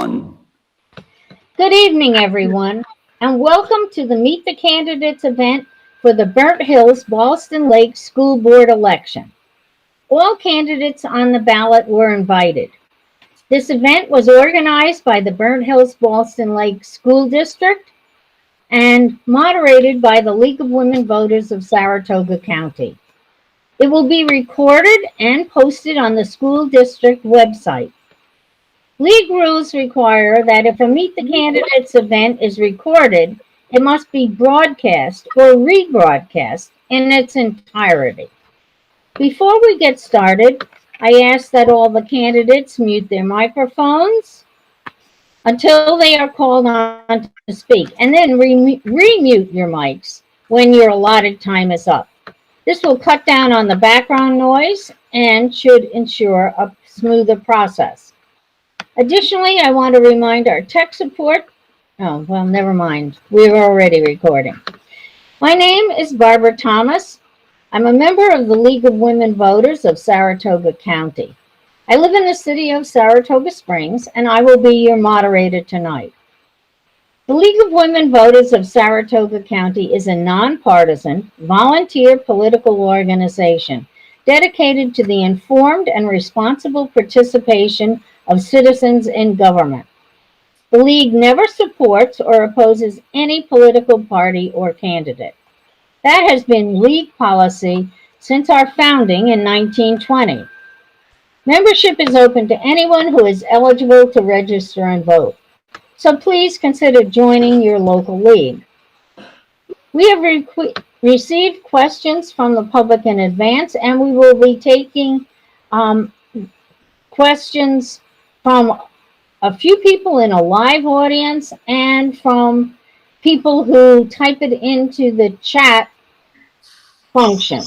on. Good evening, everyone, and welcome to the Meet the Candidates event for the Burnt Hills Ballston Lake School Board election. All candidates on the ballot were invited. This event was organized by the Burnt Hills Ballston Lake School District and moderated by the League of Women Voters of Saratoga County. It will be recorded and posted on the school district website. League rules require that if a Meet the Candidates event is recorded, it must be broadcast or rebroadcast in its entirety. Before we get started, I ask that all the candidates mute their microphones until they are called on to speak, and then remute your mics when your allotted time is up. This will cut down on the background noise and should ensure a smoother process. Additionally, I want to remind our tech support. Oh, well, never mind. We're already recording. My name is Barbara Thomas. I'm a member of the League of Women Voters of Saratoga County. I live in the city of Saratoga Springs, and I will be your moderator tonight. The League of Women Voters of Saratoga County is a nonpartisan, volunteer political organization dedicated to the informed and responsible participation of citizens in government. The League never supports or opposes any political party or candidate. That has been League policy since our founding in 1920. Membership is open to anyone who is eligible to register and vote. So please consider joining your local league. We have received questions from the public in advance, and we will be taking questions from a few people in a live audience and from people who type it into the chat function,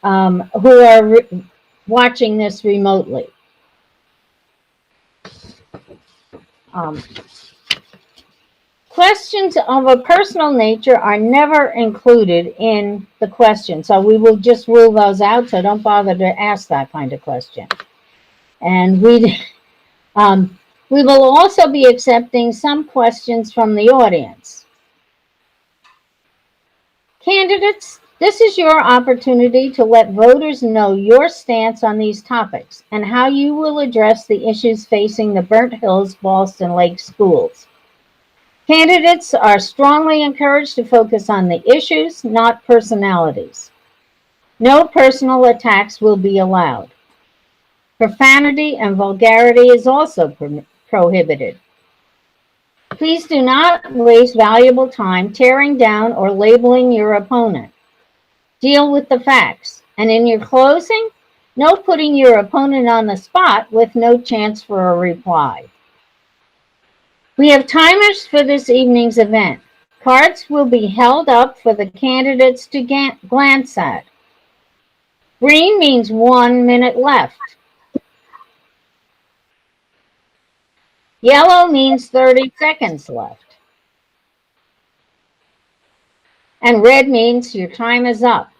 who are watching this remotely. Questions of a personal nature are never included in the question, so we will just rule those out, so don't bother to ask that kind of question. And we will also be accepting some questions from the audience. Candidates, this is your opportunity to let voters know your stance on these topics and how you will address the issues facing the Burnt Hills Ballston Lake schools. Candidates are strongly encouraged to focus on the issues, not personalities. No personal attacks will be allowed. Profanity and vulgarity is also prohibited. Please do not waste valuable time tearing down or labeling your opponent. Deal with the facts. And in your closing, no putting your opponent on the spot with no chance for a reply. We have timers for this evening's event. Cards will be held up for the candidates to glance at. Green means 1 minute left. Yellow means 30 seconds left. And red means your time is up.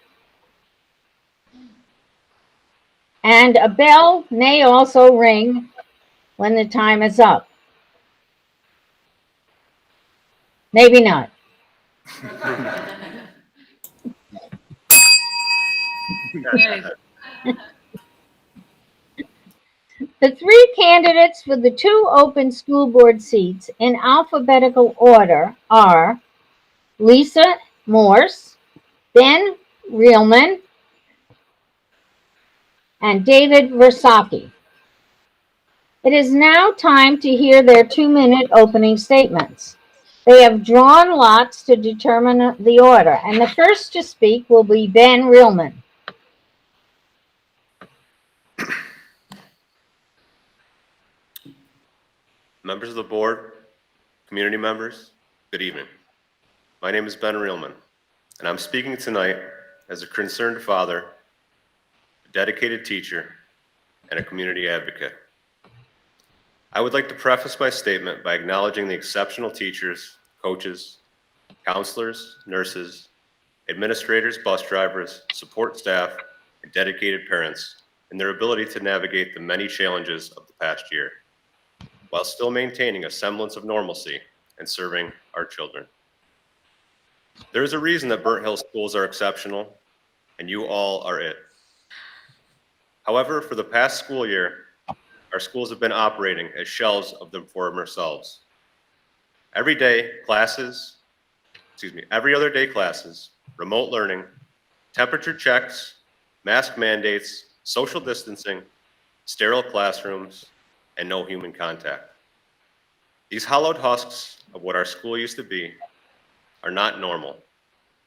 And a bell may also ring when the time is up. Maybe not. The three candidates for the two open school board seats in alphabetical order are Lisa Morse, Ben Reelman, and David Versaki. It is now time to hear their 2-minute opening statements. They have drawn lots to determine the order, and the first to speak will be Ben Reelman. Members of the board, community members, good evening. My name is Ben Reelman, and I'm speaking tonight as a concerned father, a dedicated teacher, and a community advocate. I would like to preface my statement by acknowledging the exceptional teachers, coaches, counselors, nurses, administrators, bus drivers, support staff, and dedicated parents in their ability to navigate the many challenges of the past year. while still maintaining a semblance of normalcy and serving our children. There is a reason that Burnt Hill schools are exceptional, and you all are it. However, for the past school year, our schools have been operating as shells of their former selves. Every other day classes, remote learning, temperature checks, mask mandates, social distancing, sterile classrooms, and no human contact. These hollowed husks of what our school used to be are not normal,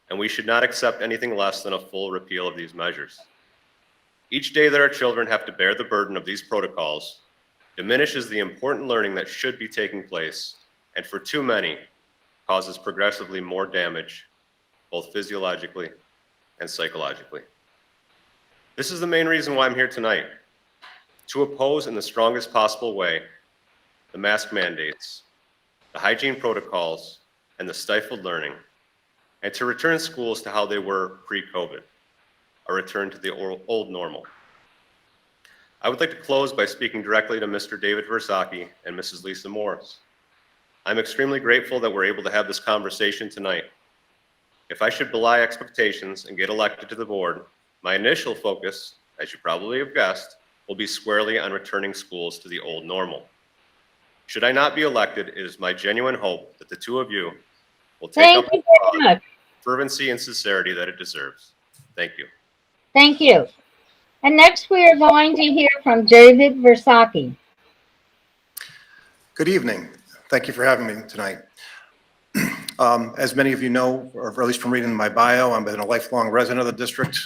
and we should not accept anything less than a full repeal of these measures. Each day that our children have to bear the burden of these protocols diminishes the important learning that should be taking place, and for too many, causes progressively more damage, both physiologically and psychologically. This is the main reason why I'm here tonight, to oppose in the strongest possible way the mask mandates, the hygiene protocols, and the stifled learning, and to return schools to how they were pre-COVID, a return to the old normal. I would like to close by speaking directly to Mr. David Versaki and Mrs. Lisa Morris. I'm extremely grateful that we're able to have this conversation tonight. If I should belie expectations and get elected to the board, my initial focus, as you probably have guessed, will be squarely on returning schools to the old normal. Should I not be elected, it is my genuine hope that the two of you will take Thank up you the very much. fervency and sincerity that it deserves. Thank you. Thank you. And next we are going to hear from David Versaki. Good evening. Thank you for having me tonight. As many of you know, or at least from reading my bio, I've been a lifelong resident of the district,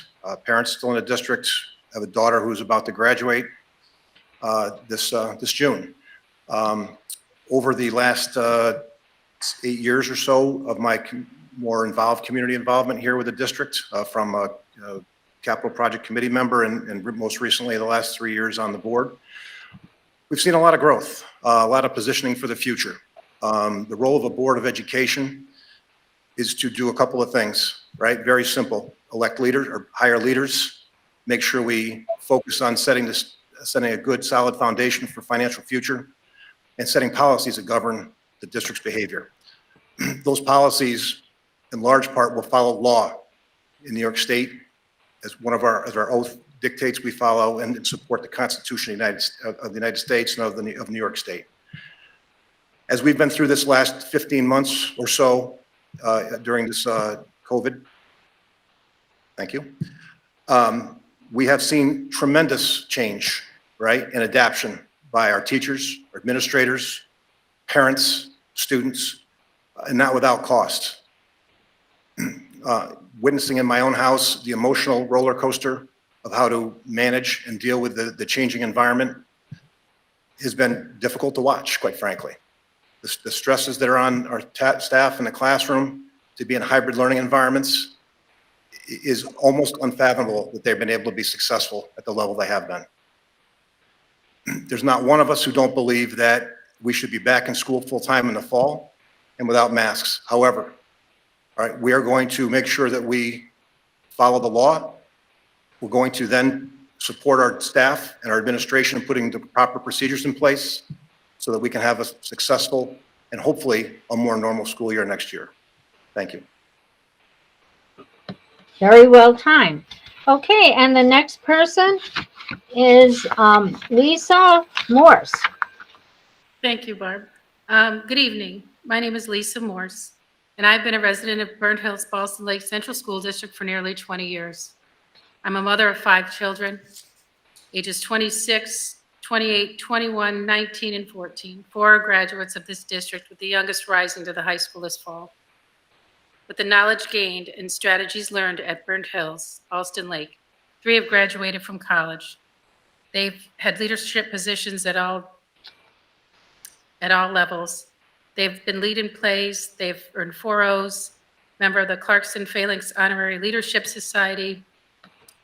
parents still in the district. I have a daughter who's about to graduate this June. Over the last 8 years or so of my more involved community involvement here with the district, from a capital project committee member and most recently the last 3 years on the board, we've seen a lot of growth, a lot of positioning for the future. The role of a board of education is to do a couple of things, right? Very simple: elect leaders or hire leaders, make sure we focus on setting a good, solid foundation for financial future, and setting policies that govern the district's behavior. Those policies, in large part, will follow law in New York State, as our oath dictates we follow and support the Constitution of the United States and of New York State. As we've been through this last 15 months or so during this COVID, thank you, we have seen tremendous change, right, and adaptation by our teachers, our administrators, parents, students, and not without cost. Witnessing in my own house the emotional roller coaster of how to manage and deal with the changing environment has been difficult to watch, quite frankly. The stresses that are on our staff in the classroom to be in hybrid learning environments is almost unfathomable that they've been able to be successful at the level they have been. There's not one of us who don't believe that we should be back in school full-time in the fall and without masks. However, all right, we are going to make sure that we follow the law. We're going to then support our staff and our administration in putting the proper procedures in place so that we can have a successful and hopefully a more normal school year next year. Thank you. Very well timed. Okay, and the next person is Lisa Morse. Thank you, Barb. Good evening. My name is Lisa Morse, and I've been a resident of Burnt Hills, Ballston Lake Central School District for nearly 20 years. I'm a mother of 5 children, ages 26, 28, 21, 19, and 14. 4 are graduates of this district, with the youngest rising to the high school this fall. With the knowledge gained and strategies learned at Burnt Hills, Ballston Lake, 3 have graduated from college. They've had leadership positions at all levels. They've been lead in plays. They've earned 4 O's, member of the Clarkson Phalanx Honorary Leadership Society,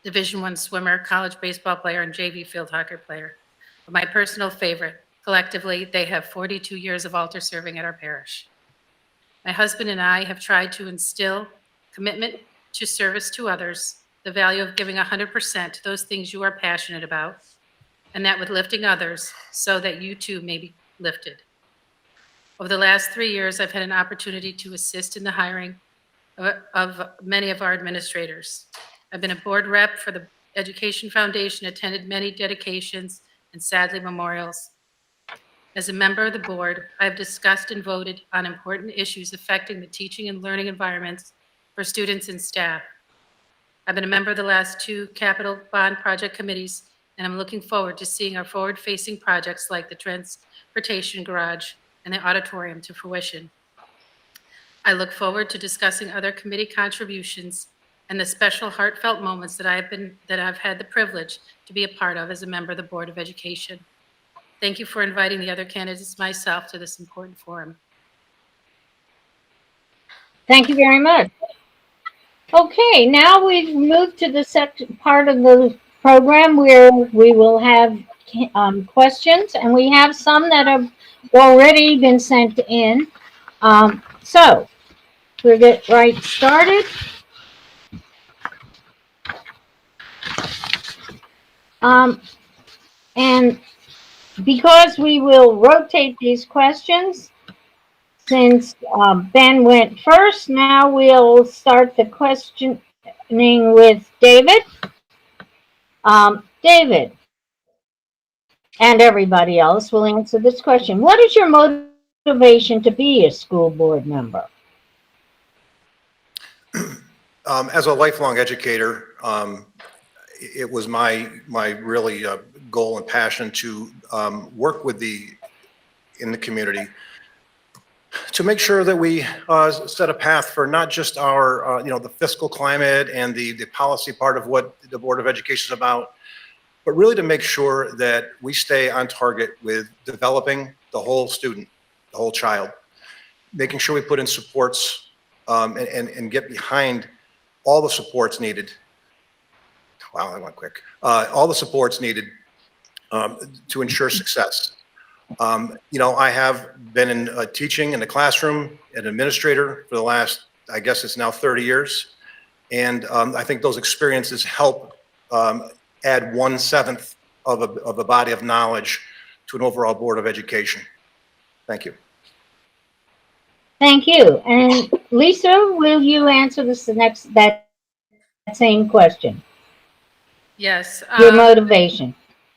Division I swimmer, college baseball player, and JV field hockey player. But my personal favorite, collectively, they have 42 years of altar serving at our parish. My husband and I have tried to instill commitment to service to others, the value of giving 100% to those things you are passionate about, and that with lifting others so that you too may lifted. Over the last 3 years, I've had an opportunity to assist in the hiring of many of our administrators. I've been a board rep for the Education Foundation, attended many dedications and sadly memorials. As a member of the board, I've discussed and voted on important issues affecting the teaching and learning environments for students and staff. I've been a member of the last 2 capital bond project committees, and I'm looking forward to seeing our forward-facing projects like the transportation garage and the auditorium to fruition. I look forward to discussing other committee contributions and the special heartfelt moments that I've had the privilege to be a part of as a member of the Board of Education. Thank you for inviting the other candidates myself to this important forum. Thank you very much. Okay, now we've moved to the second part of the program where we will have questions, and we have some that have already been sent in. So we'll get right started. And because we will rotate these questions, since Ben went first, now we'll start the questioning with David. David, and everybody else will answer this question. What is your motivation to be a school board member? As a lifelong educator, it was my really goal and passion to work with in the community to make sure that we set a path for not just our, the fiscal climate and the policy part of what the Board of Education is about, but really to make sure that we stay on target with developing the whole student, the whole child, making sure we put in supports and get behind all the supports needed. Wow, that went quick. All the supports needed to ensure success. I have been in teaching in the classroom, an administrator for the last, I guess it's now 30 years. And I think those experiences help add 1/7 of a body of knowledge to an overall Board of Education. Thank you. Thank you. And Lisa, will you answer that same question? Yes. Your motivation.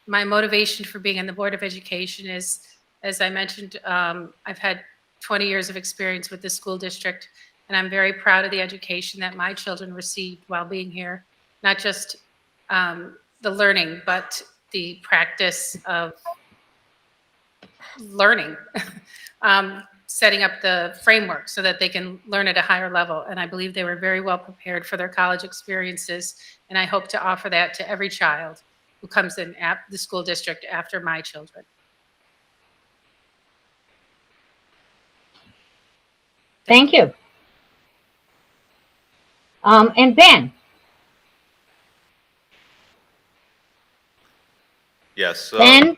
My motivation for being on the Board of Education is, as I mentioned, I've had 20 years of experience with the school district, and I'm very proud of the education that my children received while being here. Not just the learning, but the practice of learning, setting up the framework so that they can learn at a higher level. And I believe they were very well prepared for their college experiences, and I hope to offer that to every child who comes in at the school district after my children. Thank you. And Ben. Yes. Ben?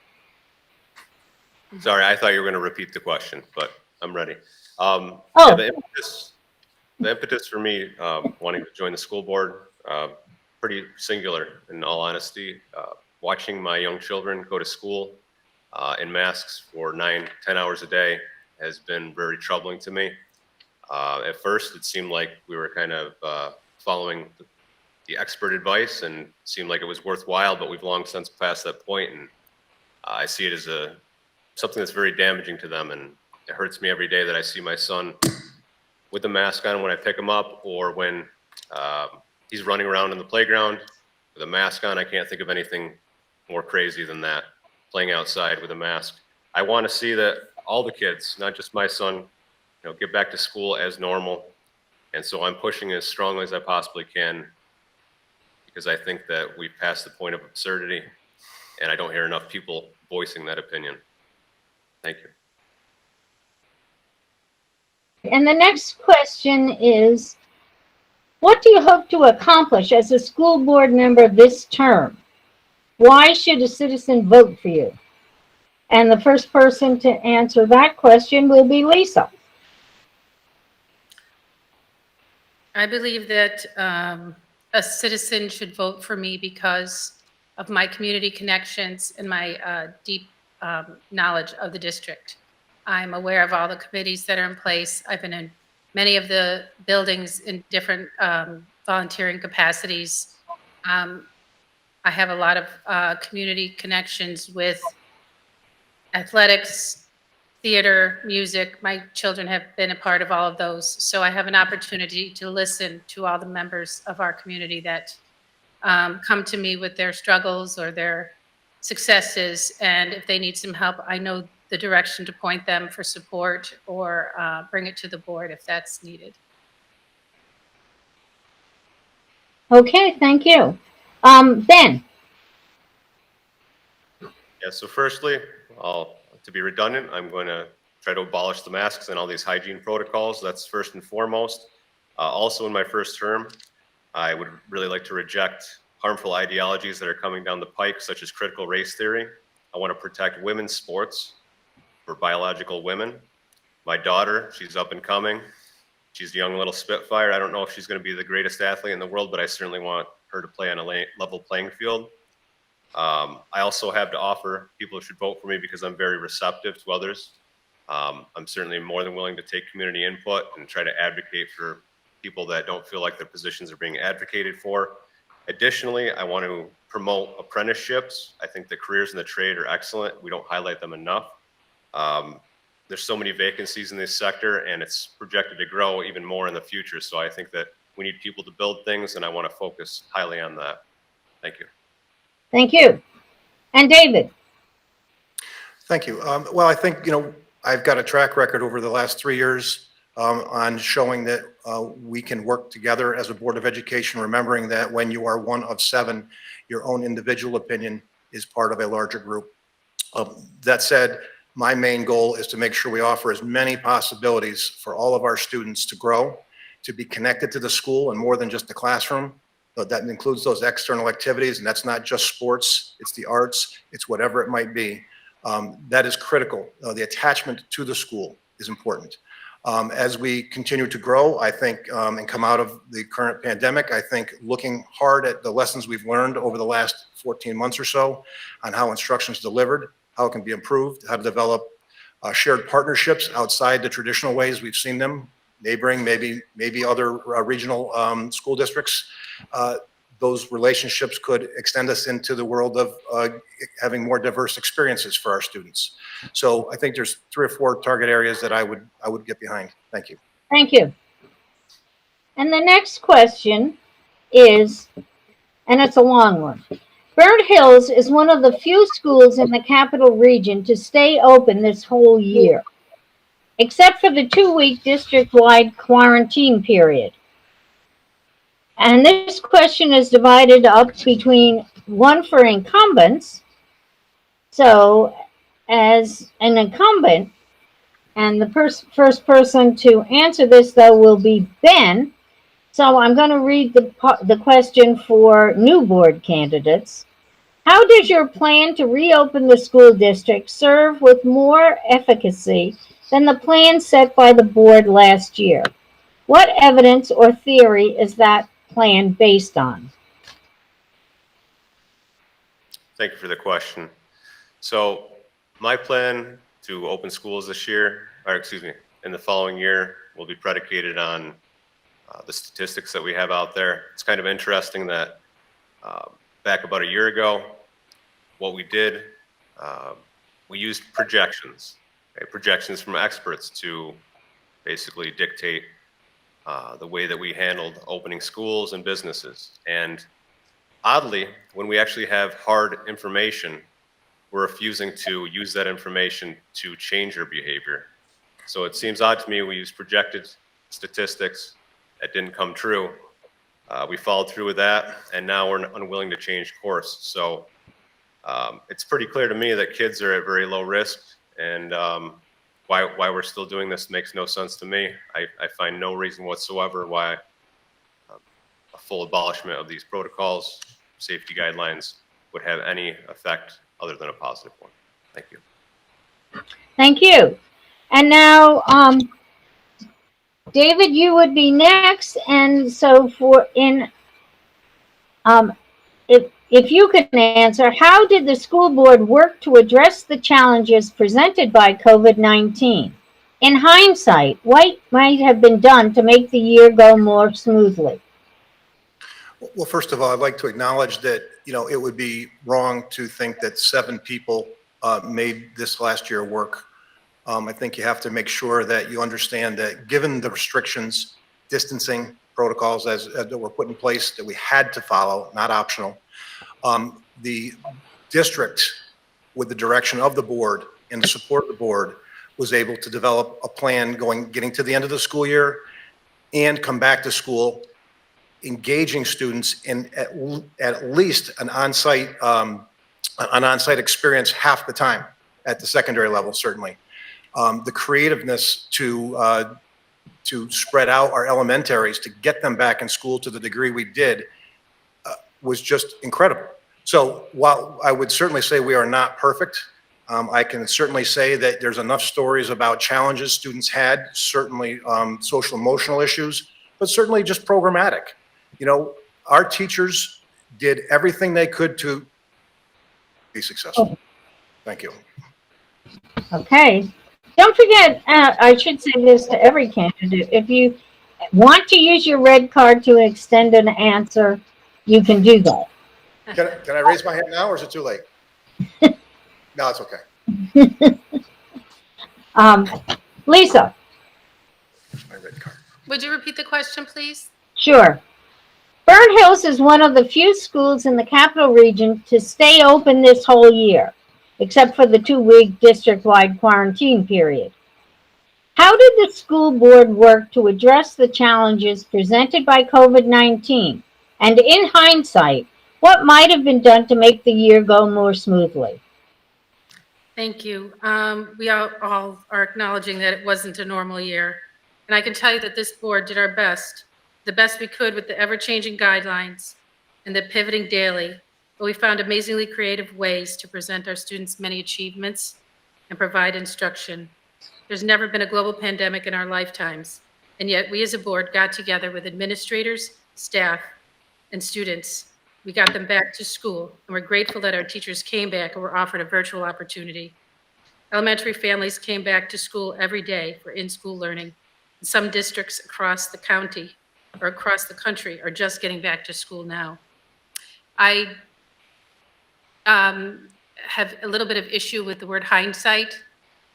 Sorry, I thought you were going to repeat the question, but I'm ready. Oh. Yeah, the impetus for me wanting to join the school board, pretty singular in all honesty. Watching my young children go to school in masks for 9-10 hours a day has been very troubling to me. At first, it seemed like we were kind of following the expert advice and seemed like it was worthwhile, but we've long since passed that point, and I see it as something that's very damaging to them, and it hurts me every day that I see my son with the mask on when I pick him up, or when he's running around in the playground with a mask on. I can't think of anything more crazy than that, playing outside with a mask. I want to see that all the kids, not just my son, get back to school as normal. And so I'm pushing as strongly as I possibly can, because I think that we've passed the point of absurdity, and I don't hear enough people voicing that opinion. Thank you. And the next question is, what do you hope to accomplish as a school board member this term? Why should a citizen vote for you? And the first person to answer that question will be Lisa. I believe that a citizen should vote for me because of my community connections and my deep knowledge of the district. I'm aware of all the committees that are in place. I've been in many of the buildings in different volunteering capacities. I have a lot of community connections with athletics, theater, music. My children have been a part of all of those. So I have an opportunity to listen to all the members of our community that come to me with their struggles or their successes. And if they need some help, I know the direction to point them for support or bring it to the board if that's needed. Okay, thank you. Ben? Yeah, so firstly, to be redundant, I'm going to try to abolish the masks and all these hygiene protocols. That's first and foremost. Also in my first term, I would really like to reject harmful ideologies that are coming down the pike, such as critical race theory. I want to protect women's sports for biological women. My daughter, she's up and coming. She's a young little spitfire. I don't know if she's going to be the greatest athlete in the world, but I certainly want her to play on a level playing field. I also have to offer people who should vote for me because I'm very receptive to others. I'm certainly more than willing to take community input and try to advocate for people that don't feel like their positions are being advocated for. Additionally, I want to promote apprenticeships. I think the careers in the trade are excellent. We don't highlight them enough. There's so many vacancies in this sector, and it's projected to grow even more in the future. So I think that we need people to build things, and I want to focus highly on that. Thank you. Thank you. And David? Thank you. Well, I think, I've got a track record over the last 3 years on showing that we can work together as a Board of Education, remembering that when you are one of 7, your own individual opinion is part of a larger group. That said, my main goal is to make sure we offer as many possibilities for all of our students to grow, to be connected to the school and more than just the classroom. That includes those external activities, and that's not just sports, it's the arts, it's whatever it might be. That is critical. The attachment to the school is important. As we continue to grow, I think, and come out of the current pandemic, I think looking hard at the lessons we've learned over the last 14 months or so on how instruction is delivered, how it can be improved, how to develop shared partnerships outside the traditional ways we've seen them, neighboring, maybe other regional school districts. Those relationships could extend us into the world of having more diverse experiences for our students. So I think there's 3 or 4 target areas that I would get behind. Thank you. Thank you. And the next question is, and it's a long one. Burnt Hills is one of the few schools in the capital region to stay open this whole year, except for the 2-week district-wide quarantine period. And this question is divided up between one for incumbents. So as an incumbent, and the first person to answer this, though, will be Ben. So I'm going to read the question for new board candidates. How does your plan to reopen the school district serve with more efficacy than the plan set by the board last year? What evidence or theory is that plan based on? Thank you for the question. So my plan to open schools this year, or excuse me, in the following year, will be predicated on the statistics that we have out there. It's kind of interesting that back about a year ago, what we did, we used projections, projections from experts to basically dictate the way that we handled opening schools and businesses. And oddly, when we actually have hard information, we're refusing to use that information to change our behavior. So it seems odd to me we used projected statistics that didn't come true. We followed through with that, and now we're unwilling to change course. So it's pretty clear to me that kids are at very low risk, and why we're still doing this makes no sense to me. I find no reason whatsoever why a full abolishment of these protocols, safety guidelines, would have any effect other than a positive one. Thank you. Thank you. And now, David, you would be next. And so If you can answer, how did the school board work to address the challenges presented by COVID-19? In hindsight, what might have been done to make the year go more smoothly? Well, first of all, I'd like to acknowledge that, it would be wrong to think that 7 people made this last year work. I think you have to make sure that you understand that given the restrictions, distancing protocols that were put in place that we had to follow, not optional, the district, with the direction of the board and the support of the board, was able to develop a plan getting to the end of the school year and come back to school, engaging students in at least an on-site experience half the time at the secondary level, certainly. The creativeness to spread out our elementaries to get them back in school to the degree we did was just incredible. So while I would certainly say we are not perfect, I can certainly say that there's enough stories about challenges students had, certainly social emotional issues, but certainly just programmatic. Our teachers did everything they could to be successful. Thank you. Okay. Don't forget, I should say this to every candidate. If you want to use your red card to extend an answer, you can do that. Can I raise my hand now, or is it too late? No, it's okay. Lisa, My red card. Would you repeat the question, please? sure. Burnt Hills is one of the few schools in the capital region to stay open this whole year, except for the 2-week district-wide quarantine period. How did the school board work to address the challenges presented by COVID-19? And in hindsight, what might have been done to make the year go more smoothly? Thank you. We all are acknowledging that it wasn't a normal year. And I can tell you that this board did our best, the best we could with the ever-changing guidelines and the pivoting daily. But we found amazingly creative ways to present our students' many achievements and provide instruction. There's never been a global pandemic in our lifetimes. And yet we as a board got together with administrators, staff, and students. We got them back to school, and we're grateful that our teachers came back and were offered a virtual opportunity. Elementary families came back to school every day for in-school learning. And some districts across the county or across the country are just getting back to school now. I have a little bit of issue with the word hindsight,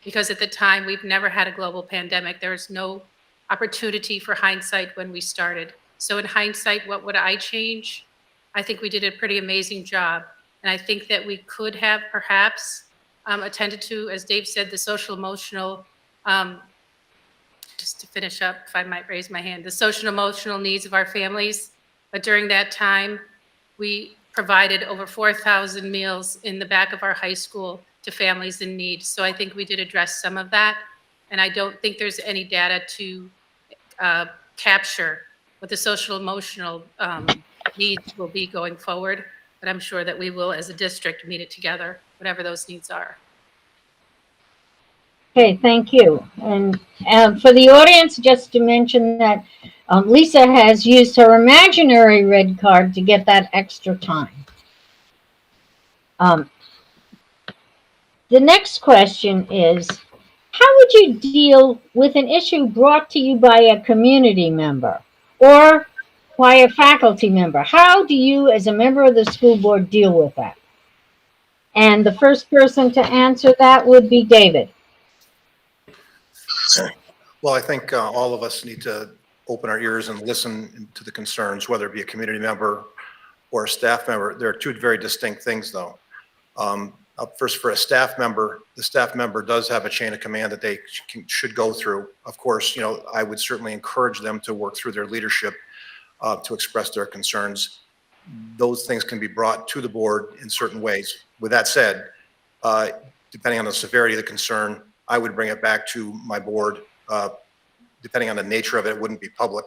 because at the time we've never had a global pandemic. There was no opportunity for hindsight when we started. So in hindsight, what would I change? I think we did a pretty amazing job. And I think that we could have perhaps attended to, as Dave said, the social emotional, just to finish up, if I might raise my hand, the social emotional needs of our families. But during that time, we provided over 4,000 meals in the back of our high school to families in need. So I think we did address some of that. And I don't think there's any data to capture what the social emotional needs will be going forward, but I'm sure that we will, as a district, meet it together, whatever those needs are. Okay, thank you. And for the audience, just to mention that Lisa has used her imaginary red card to get that extra time. The next question is, how would you deal with an issue brought to you by a community member or by a faculty member? How do you, as a member of the school board, deal with that? And the first person to answer that would be David. Well, I think all of us need to open our ears and listen to the concerns, whether it be a community member or a staff member. There are two very distinct things, though. First, for a staff member, the staff member does have a chain of command that they should go through. Of course, I would certainly encourage them to work through their leadership to express their concerns. Those things can be brought to the board in certain ways. With that said, depending on the severity of the concern, I would bring it back to my board. Depending on the nature of it, it wouldn't be public,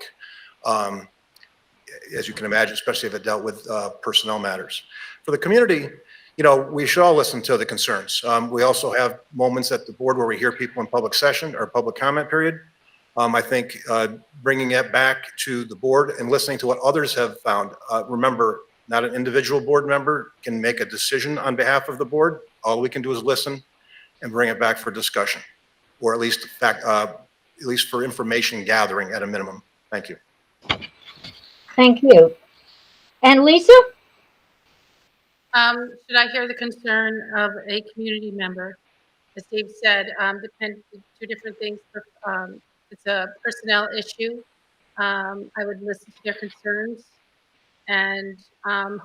as you can imagine, especially if it dealt with personnel matters. For the community, we should all listen to the concerns. We also have moments at the board where we hear people in public session or public comment period. I think bringing it back to the board and listening to what others have found. Remember, not an individual board member can make a decision on behalf of the board. All we can do is listen and bring it back for discussion, or at least for information gathering at a minimum. Thank you. Thank you. And Lisa? Should I hear the concern of a community member? As Dave said, depend two different things. It's a personnel issue. I would listen to their concerns and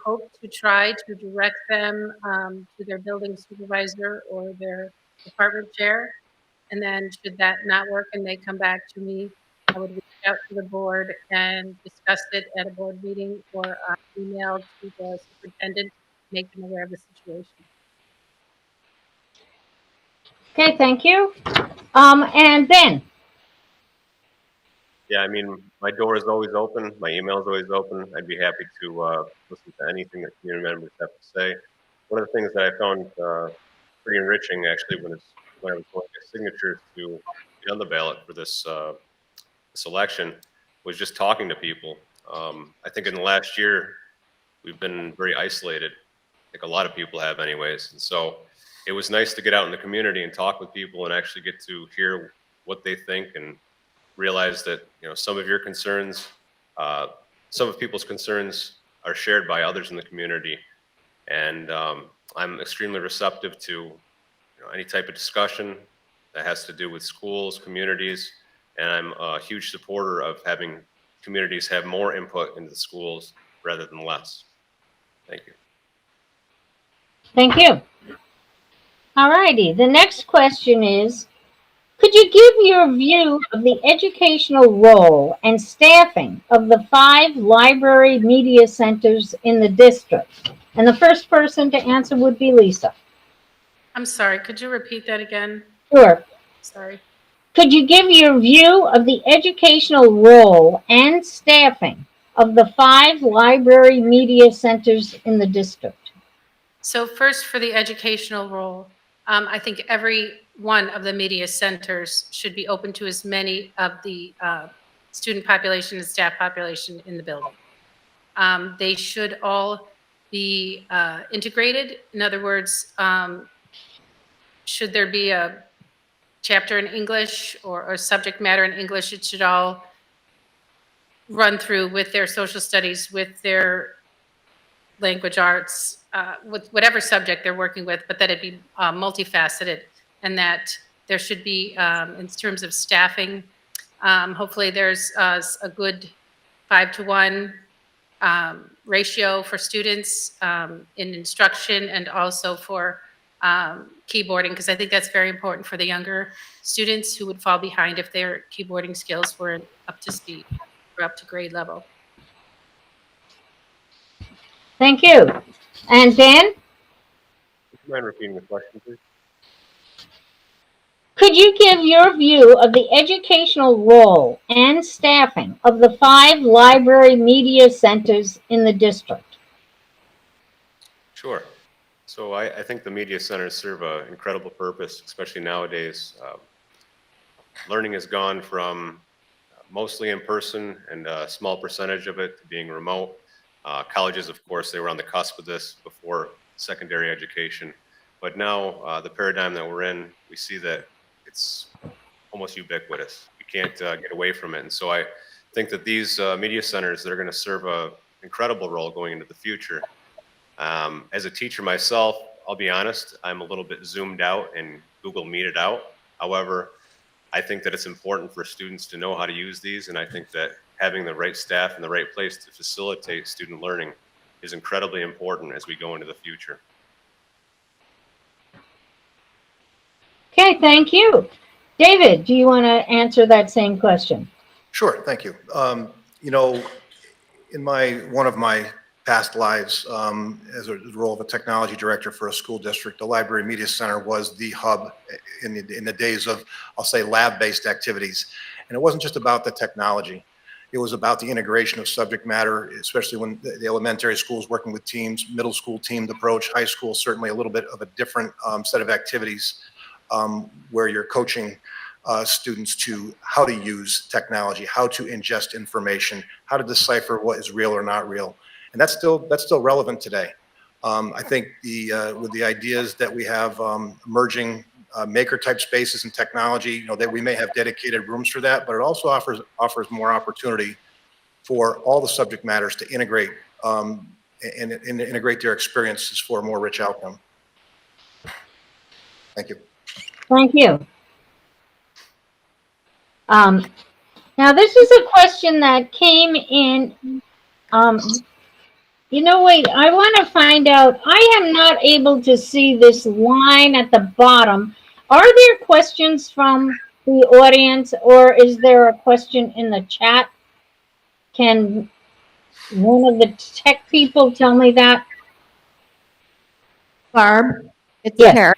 hope to try to direct them to their building supervisor or their department chair. And then should that not work and they come back to me, I would reach out to the board and discuss it at a board meeting or email to the superintendent, make them aware of the situation. Okay, thank you. And Ben? Yeah, I mean, my door is always open. My email is always open. I'd be happy to listen to anything that community members have to say. One of the things that I found pretty enriching, actually, when I was going to get signatures to be on the ballot for this election, was just talking to people. I think in the last year, we've been very isolated. I think a lot of people have, anyways. And so it was nice to get out in the community and talk with people and actually get to hear what they think and realize that, you know, some of your concerns, some of people's concerns are shared by others in the community. And I'm extremely receptive to, you know, any type of discussion that has to do with schools, communities, and I'm a huge supporter of having communities have more input into the schools rather than less. Thank you. Thank you. All righty. The next question is, could you give your view of the educational role and staffing of the 5 library media centers in the district? And the first person to answer would be Lisa. I'm sorry, could you repeat that again? Sure. Sorry. Could you give your view of the educational role and staffing of the 5 library media centers in the district? So first, for the educational role, I think every one of the media centers should be open to as many of the student population and staff population in the building. They should all be integrated. In other words, should there be a chapter in English or subject matter in English, it should all run through with their social studies, with their language arts, with whatever subject they're working with, but that it be multifaceted, and that there should be, in terms of staffing, hopefully there's a good 5-to-1 ratio for students in instruction and also for keyboarding, because I think that's very important for the younger students who would fall behind if their keyboarding skills weren't up to speed or up to grade level. Thank you. And Ben? Would you mind repeating the question, please? Could you give your view of the educational role and staffing of the 5 library media centers in the district? Sure. So I think the media centers serve an incredible purpose, especially nowadays. Learning has gone from mostly in person and a small percentage of it to being remote. Colleges, of course, they were on the cusp of this before secondary education. But now the paradigm that we're in, we see that it's almost ubiquitous. You can't get away from it. And so I think that these media centers, they're going to serve an incredible role going into the future. As a teacher myself, I'll be honest, I'm a little bit zoomed out and Google Meeted out. However, I think that it's important for students to know how to use these, and I think that having the right staff in the right place to facilitate student learning is incredibly important as we go into the future. Okay, thank you. David, do you want to answer that same question? Sure, thank you. You know, in one of my past lives, as a role of a technology director for a school district, the Library Media Center was the hub in the days of, I'll say, lab-based activities. And it wasn't just about the technology. It was about the integration of subject matter, especially when the elementary schools working with teams, middle school teamed approach, high school certainly a little bit of a different set of activities where you're coaching students to how to use technology, how to ingest information, how to decipher what is real or not real. And that's still relevant today. I think with the ideas that we have emerging maker type spaces and technology, that we may have dedicated rooms for that, but it also offers more opportunity for all the subject matters to integrate and integrate their experiences for a more rich outcome. Thank you. Thank you. Now, this is a question that came in. Wait, I want to find out. I am not able to see this line at the bottom. Are there questions from the audience, or is there a question in the chat? Can one of the tech people tell me that? Barb, it's Yes. Tara.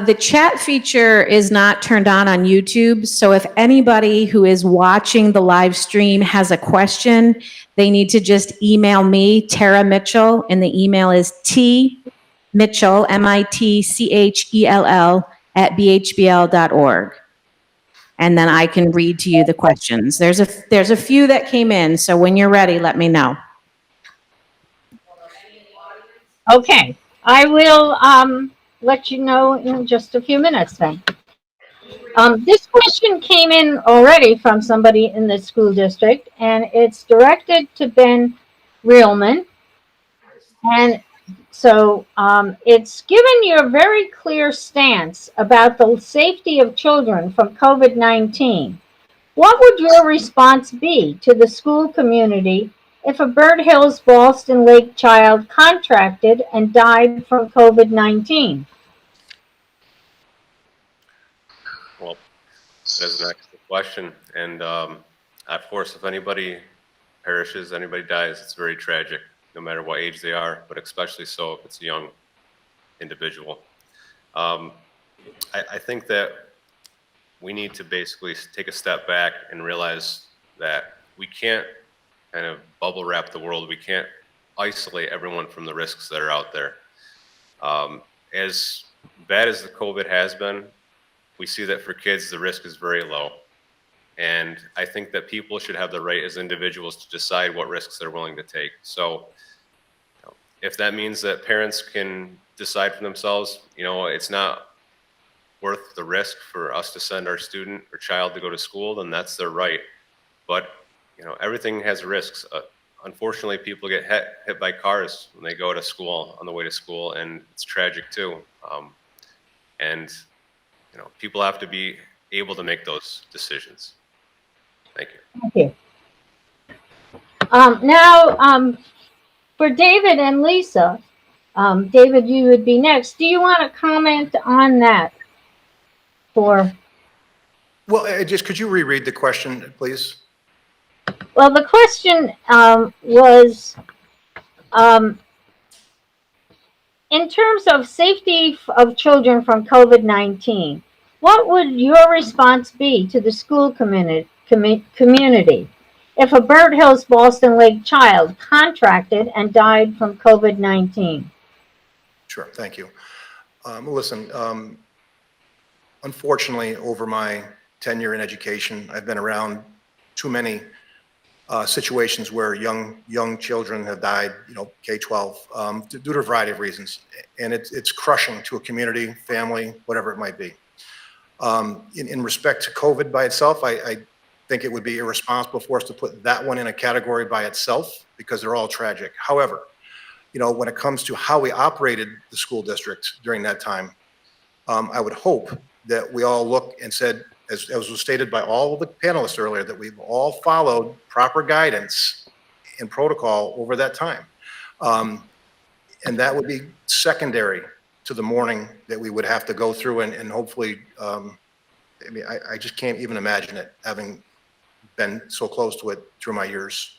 The chat feature is not turned on YouTube, so if anybody who is watching the live stream has a question, they need to just email me, Tara Mitchell, and the email is tmitchell, MITCHELL, @bhbl.org. And then I can read to you the questions. There's a few that came in, so when you're ready, let me know. Okay, I will let you know in just a few minutes then. This question came in already from somebody in the school district, and it's directed to Ben Reelman. And so it's given you a very clear stance about the safety of children from COVID-19. What would your response be to the school community if a Bird Hills Ballston Lake child contracted and died from COVID-19? Well, that's an excellent question. And of course, if anybody perishes, anybody dies, it's very tragic, no matter what age they are, but especially so if it's a young individual. I think that we need to basically take a step back and realize that we can't kind of bubble wrap the world. We can't isolate everyone from the risks that are out there. As bad as the COVID has been, we see that for kids, the risk is very low. And I think that people should have the right as individuals to decide what risks they're willing to take. So if that means that parents can decide for themselves, it's not worth the risk for us to send our student or child to go to school, then that's their right. But, everything has risks. Unfortunately, people get hit by cars when they go to school, on the way to school, and it's tragic too. And people have to be able to make those decisions. Thank you. Thank you. Now, for David and Lisa, David, you would be next. Do you want to comment on that? Well, Could you reread the question, please? Well, the question was, in terms of safety of children from COVID-19, what would your response be to the school community if a Bird Hills Ballston Lake child contracted and died from COVID-19? Sure, thank you. Listen, unfortunately, over my tenure in education, I've been around too many situations where young children have died, K-12, due to a variety of reasons, and it's crushing to a community, family, whatever it might be. In respect to COVID by itself, I think it would be irresponsible for us to put that one in a category by itself because they're all tragic. However, when it comes to how we operated the school district during that time, I would hope that we all look and said, as was stated by all of the panelists earlier, that we've all followed proper guidance and protocol over that time. And that would be secondary to the mourning that we would have to go through and hopefully, I just can't even imagine it, having been so close to it through my years.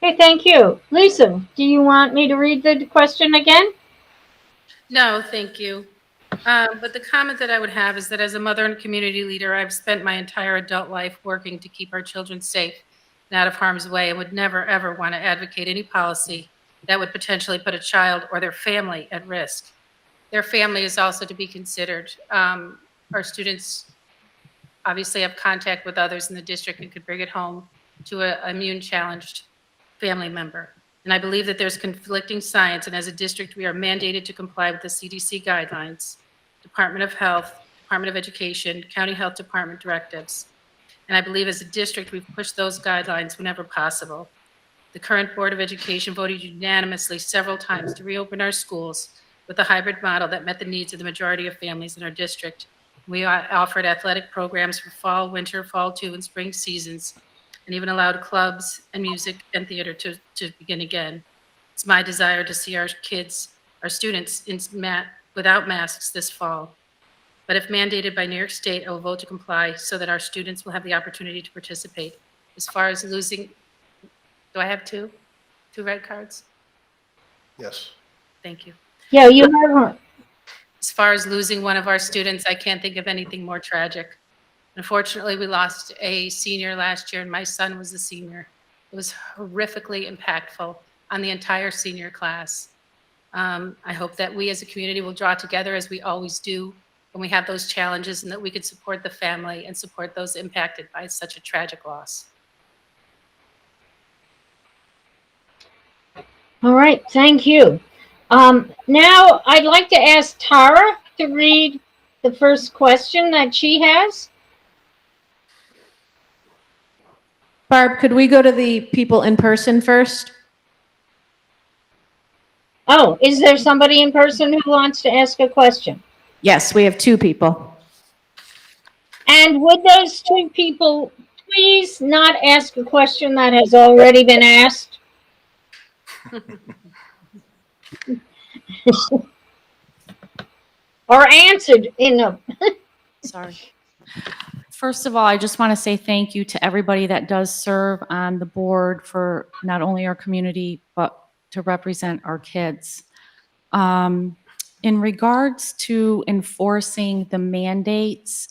Okay, thank you. Lisa, do you want me to read the question again? No, thank you. But the comment that I would have is that as a mother and community leader, I've spent my entire adult life working to keep our children safe and out of harm's way, and would never, ever want to advocate any policy that would potentially put a child or their family at risk. Their family is also to be considered. Our students obviously have contact with others in the district and could bring it home. to an immune-challenged family member. And I believe that there's conflicting science, and as a district, we are mandated to comply with the CDC guidelines, Department of Health, Department of Education, County Health Department directives. And I believe as a district, we've pushed those guidelines whenever possible. The current Board of Education voted unanimously several times to reopen our schools with a hybrid model that met the needs of the majority of families in our district. We offered athletic programs for fall, winter, fall two, and spring seasons, and even allowed clubs and music and theater to begin again. It's my desire to see our kids, our students without masks this fall. But if mandated by New York State, I will vote to comply so that our students will have the opportunity to participate. As far as losing, do I have two red cards? Yes. Thank you. Yeah, you have one. As far as losing one of our students, I can't think of anything more tragic. Unfortunately, we lost a senior last year, and my son was a senior. It was horrifically impactful on the entire senior class. I hope that we as a community will draw together as we always do when we have those challenges, and that we could support the family and support those impacted by such a tragic loss. All right, thank you. Now I'd like to ask Tara to read the first question that she has. Barb, could we go to the people in person first? Oh, is there somebody in person who wants to ask a question? Yes, we have two people. And would those two people please not ask a question that has already been asked? Or answered in a... Sorry. First of all, I just want to say thank you to everybody that does serve on the board for not only our community, but to represent our kids. In regards to enforcing the mandates,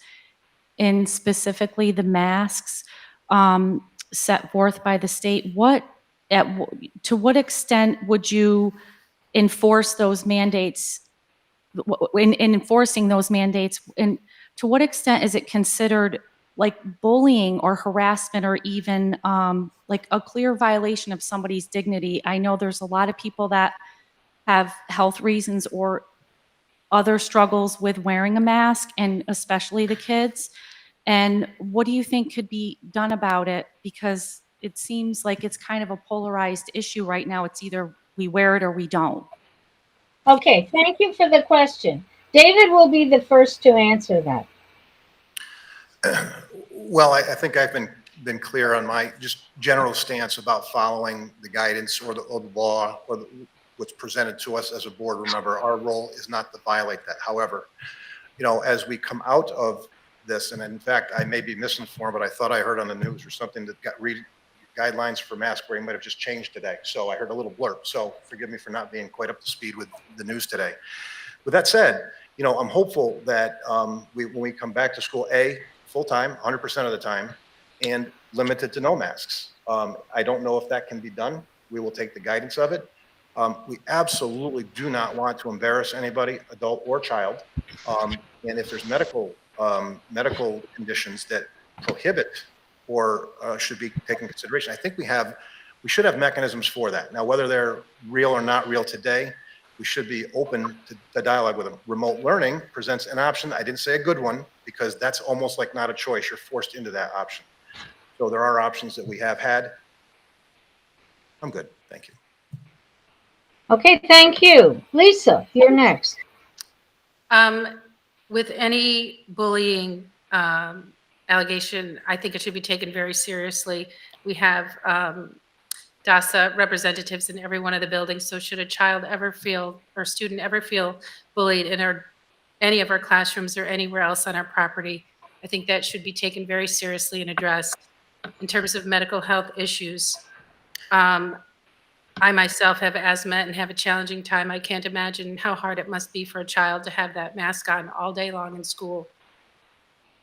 and specifically the masks set forth by the state, to what extent would you enforce those mandates? In enforcing those mandates, and to what extent is it considered like bullying or harassment, or even like a clear violation of somebody's dignity? I know there's a lot of people that have health reasons or other struggles with wearing a mask, and especially the kids. And what do you think could be done about it? Because it seems like it's kind of a polarized issue right now. It's either we wear it or we don't. Okay, thank you for the question. David will be the first to answer that. Well, I think I've been clear on my just general stance about following the guidance or the law or what's presented to us as a board. Remember, our role is not to violate that. However, you know, as we come out of this, and in fact, I may be misinformed, but I thought I heard on the news or something that guidelines for mask wearing might have just changed today. So I heard a little blurb. So forgive me for not being quite up to speed with the news today. With that said, you know, I'm hopeful that when we come back to school, full-time, 100% of the time, and limited to no masks. I don't know if that can be done. We will take the guidance of it. We absolutely do not want to embarrass anybody, adult or child. And if there's medical conditions that prohibit or should be taken into consideration, I think we should have mechanisms for that. Now, whether they're real or not real today, we should be open to dialogue with them. Remote learning presents an option. I didn't say a good one, because that's almost like not a choice. You're forced into that option. So there are options that we have had. I'm good. Thank you. Okay, thank you. Lisa, you're next. With any bullying allegation, I think it should be taken very seriously. We have DASA representatives in every one of the buildings, so should a child ever feel, or student ever feel bullied in any of our classrooms or anywhere else on our property, I think that should be taken very seriously and addressed. In terms of mental health issues, I myself have asthma and have a challenging time. I can't imagine how hard it must be for a child to have that mask on all day long in school.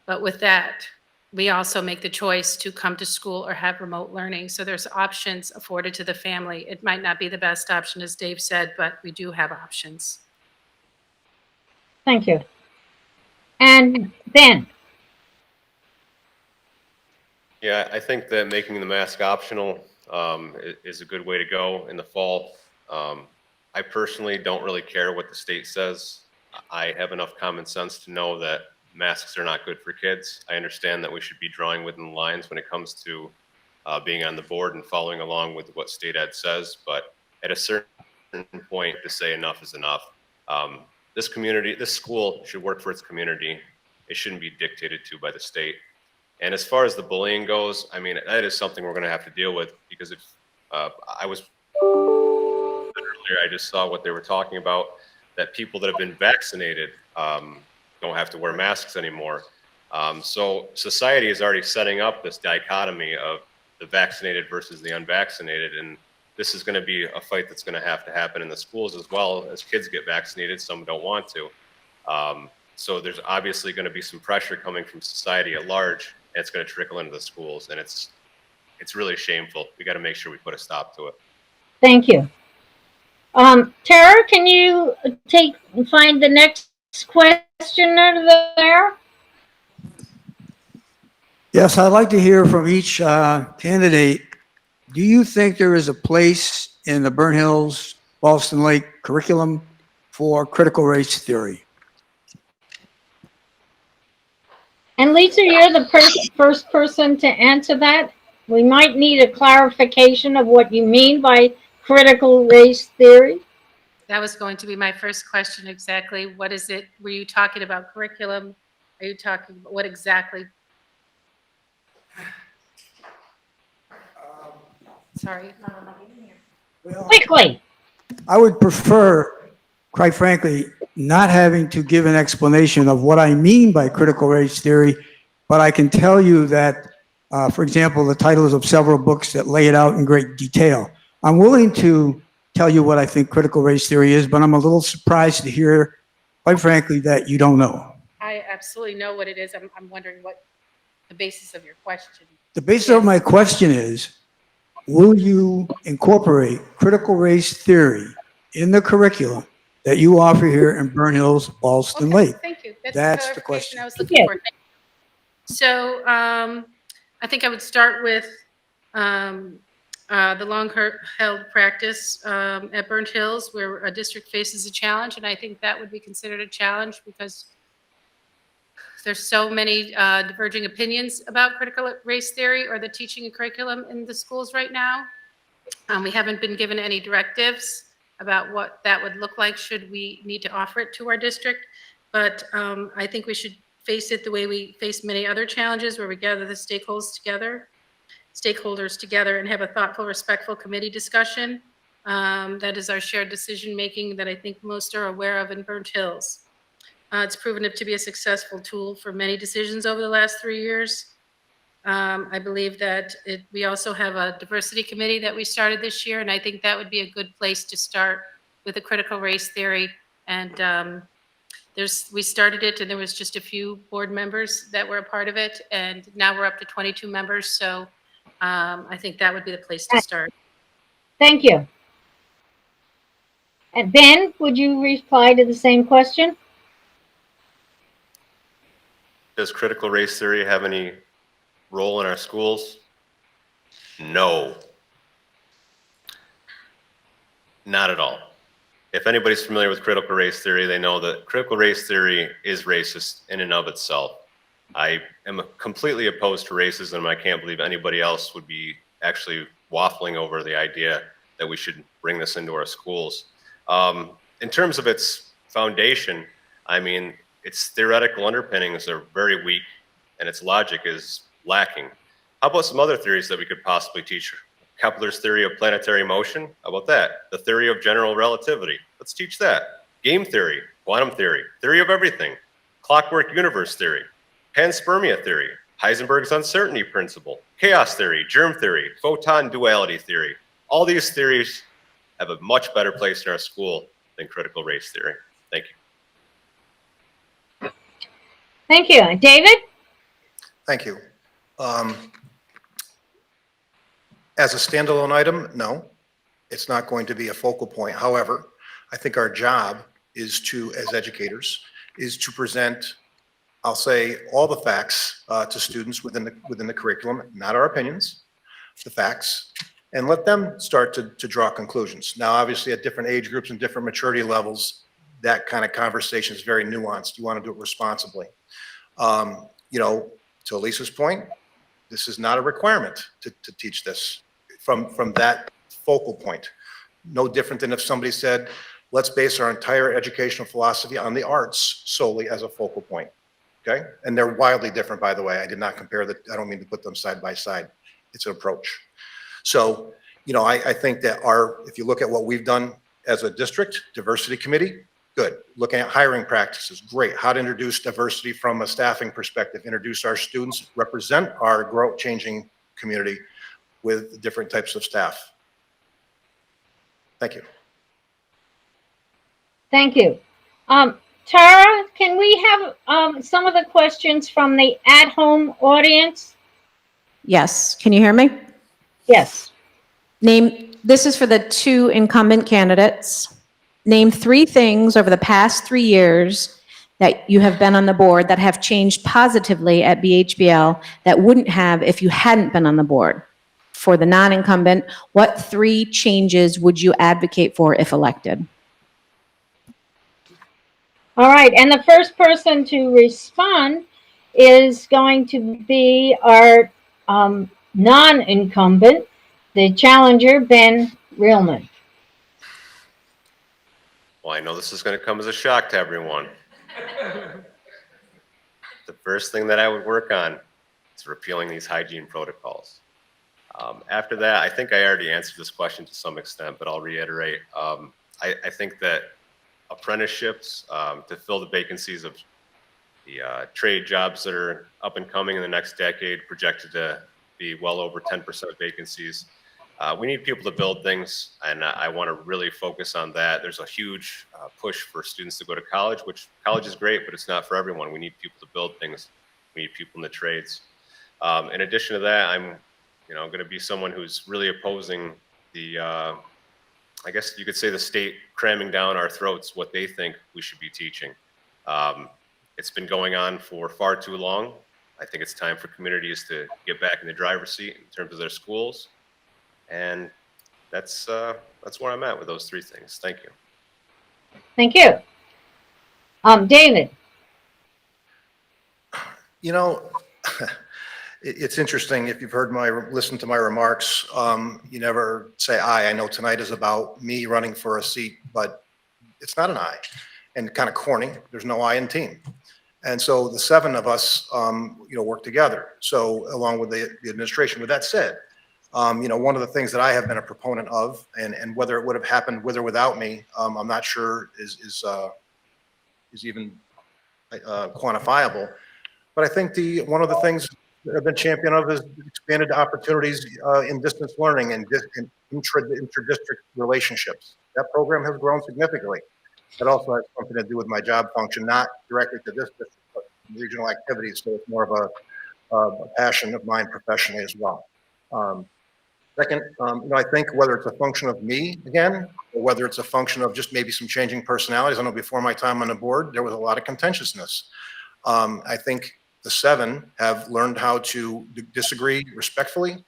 But with that, we also make the choice to come to school or have remote learning. So there's options afforded to the family. It might not be the best option, as Dave said, but we do have options. Thank you. And Ben. Yeah, I think that making the mask optional is a good way to go in the fall. I personally don't really care what the state says. I have enough common sense to know that masks are not good for kids. I understand that we should be drawing within the lines when it comes to being on the board and following along with what state ed says, but at a certain point to say enough is enough. This community, this school should work for its community. It shouldn't be dictated to by the state. And as far as the bullying goes, I mean, that is something we're going to have to deal with because if I was earlier, I just saw what they were talking about, that people that have been vaccinated don't have to wear masks anymore. So society is already setting up this dichotomy of the vaccinated versus the unvaccinated. And this is going to be a fight that's going to happen in the schools as well as kids get vaccinated. Some don't want to. So there's obviously going to be some pressure coming from society at large. And it's going to trickle into the schools, and it's really shameful. We got to make sure we put a stop to it. Thank you. Tara, can you find the next questioner there? Yes, I'd like to hear from each candidate. Do you think there is a place in the Burnt Hills, Ballston Lake curriculum for critical race theory? And Lisa, you're the first person to answer that. We might need a clarification of what you mean by critical race theory. That was going to be my first question, exactly. What is it? Were you talking about curriculum? Are you talking about what exactly? Sorry. Well, Quickly. I would prefer, quite frankly, not having to give an explanation of what I mean by critical race theory, but I can tell you that, for example, the titles of several books that lay it out in great detail. I'm willing to tell you what I think critical race theory is, but I'm a little surprised to hear, quite frankly, that you don't know. I absolutely know what it is. I'm wondering what the basis of your question. The basis of my question is, will you incorporate critical race theory in the curriculum that you offer here in Burnt Hills, Ballston Okay, Lake? thank you. That's the clarification question. I was looking for. So I think I would start with the long-held practice at Burnt Hills, where a district faces a challenge, and I think that would be considered a challenge because there's so many diverging opinions about critical race theory or the teaching and curriculum in the schools right now. We haven't been given any directives about what that would look like should we need to offer it to our district. But I think we should face it the way we face many other challenges, where we gather the stakeholders together and have a thoughtful, respectful committee discussion. That is our shared decision-making that I think most are aware of in Burnt Hills. It's proven to be a successful tool for many decisions over the last 3 years. I believe that we also have a diversity committee that we started this year, and I think that would be a good place to start with a critical race theory. And we started it, and there was just a few board members that were a part of it, and now we're up to 22 members. So I think that would be the place to start. Thank you. And Ben, would you reply to the same question? Does critical race theory have any role in our schools? No. Not at all. If anybody's familiar with critical race theory, they know that critical race theory is racist in and of itself. I am completely opposed to racism. I can't believe anybody else would be actually waffling over the idea that we should bring this into our schools. In terms of its foundation, I mean, its theoretical underpinnings are very weak and its logic is lacking. How about some other theories that we could possibly teach? Kepler's theory of planetary motion, how about that? The theory of general relativity, let's teach that. Game theory, quantum theory, theory of everything, clockwork universe theory, panspermia theory, Heisenberg's uncertainty principle, chaos theory, germ theory, photon duality theory. All these theories have a much better place in our school than critical race theory. Thank you. Thank you. David? Thank you. As a standalone item, no, it's not going to be a focal point. However, I think our job is to, as educators, is to present I'll say all the facts to students within the curriculum, not our opinions, the facts, and let them start to draw conclusions. Now, obviously, at different age groups and different maturity levels, that kind of conversation is very nuanced. You want to do it responsibly. You know, to Lisa's point, this is not a requirement to teach this from that focal point. No different than if somebody said, let's base our entire educational philosophy on the arts solely as a focal point. Okay? And they're wildly different, by the way. I did not compare the, I don't mean to put them side by side. It's an approach. So, you know, I think that if you look at what we've done as a district, diversity committee, good. Looking at hiring practices, great. How to introduce diversity from a staffing perspective, introduce our students, represent our growth changing community with different types of staff. Thank you. Thank you. Tara, can we have some of the questions from the at-home audience? Yes, can you hear me? Yes. This is for the 2 incumbent candidates. Name 3 things over the past 3 years that you have been on the board that have changed positively at BHBL that wouldn't have if you hadn't been on the board. For the non-incumbent, what 3 changes would you advocate for if elected? All right, and the first person to respond is going to be our non-incumbent, the challenger, Ben Reelman. Well, I know this is going to come as a shock to everyone. The first thing that I would work on is repealing these hygiene protocols. After that, I think I already answered this question to some extent, but I'll reiterate. I think that apprenticeships to fill the vacancies of the trade jobs that are up and coming in the next decade, projected to be well over 10% vacancies. We need people to build things, and I want to really focus on that. There's a huge push for students to go to college, which college is great, but it's not for everyone. We need people to build things. We need people in the trades. In addition to that, I'm going to be someone who's really opposing the I guess you could say the state cramming down our throats what they think we should be teaching. It's been going on for far too long. I think it's time for communities to get back in the driver's seat in terms of their schools. And that's where I'm at with those 3 things. Thank you. Thank you. David. You know, it's interesting. If you've listened to my remarks, you never say I. I know tonight is about me running for a seat, but it's not an I. And kind of corny. There's no I in team. And so the 7 of us, work together. So along with the administration. With that said, one of the things that I have been a proponent of, and whether it would have happened with or without me, I'm not sure is even quantifiable. But I think one of the things that I've been champion of is expanded opportunities in distance learning and inter-district relationships. That program has grown significantly. That also has something to do with my job function, not directly to this district, but regional activities. So it's more of a passion of mine professionally as well. Second, I think whether it's a function of me again, or whether it's a function of just maybe some changing personalities. I know before my time on the board, there was a lot of contentiousness. I think the 7 have learned how to disagree respectfully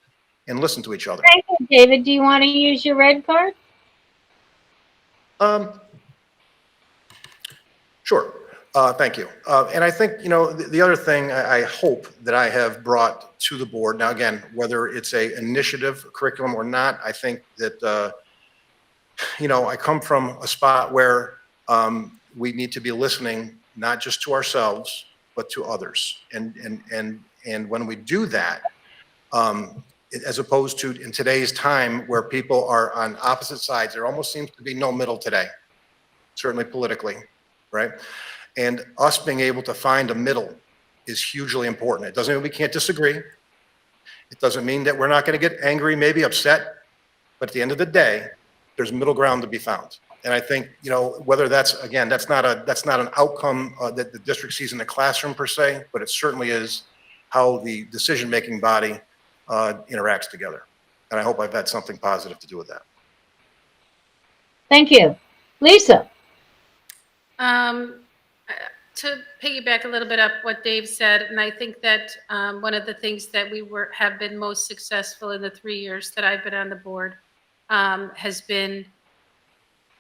and listen to each other. Thank you, David. Do you want to use your red card? Sure. Thank you. And I think, the other thing I hope that I have brought to the board, now again, whether it's a initiative curriculum or not, I think that, I come from a spot where we need to be listening, not just to ourselves, but to others. And when we do that, as opposed to in today's time where people are on opposite sides, there almost seems to be no middle today, certainly politically, right? And us being able to find a middle is hugely important. It doesn't mean we can't disagree. It doesn't mean that we're not going to get angry, maybe upset, but at the end of the day, there's middle ground to be found. And I think, whether that's not an outcome that the district sees in the classroom per se, but it certainly is how the decision-making body interacts together. And I hope I've had something positive to do with that. Thank you. Lisa. to piggyback a little bit up what Dave said, and I think that one of the things that have been most successful in the 3 years that I've been on the board has been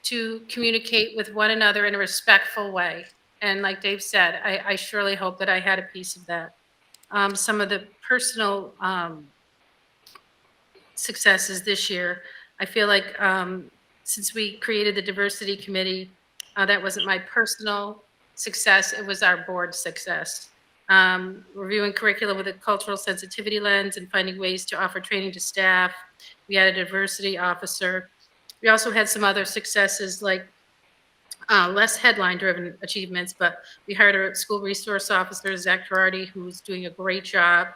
to communicate with one another in a respectful way. And like Dave said, I surely hope that I had a piece of that. Some of the personal successes this year, I feel like since we created the diversity committee, that wasn't my personal success, it was our board's success. Reviewing curriculum with a cultural sensitivity lens and finding ways to offer training to staff. We had a diversity officer. We also had some other successes like less headline-driven achievements, but we hired a school resource officer, Zach Girardi, who's doing a great job.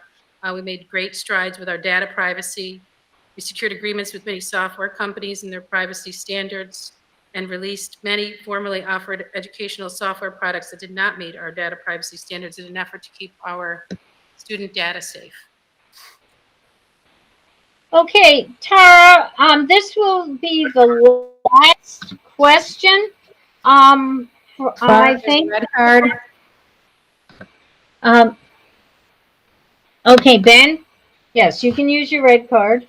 We made great strides with our data privacy. We secured agreements with many software companies and their privacy standards, and released many formerly offered educational software products that did not meet our data privacy standards in an effort to keep our student data safe. Okay, Tara, this will be the last question. I think. Red card. Okay, Ben? Yes, you can use your red card.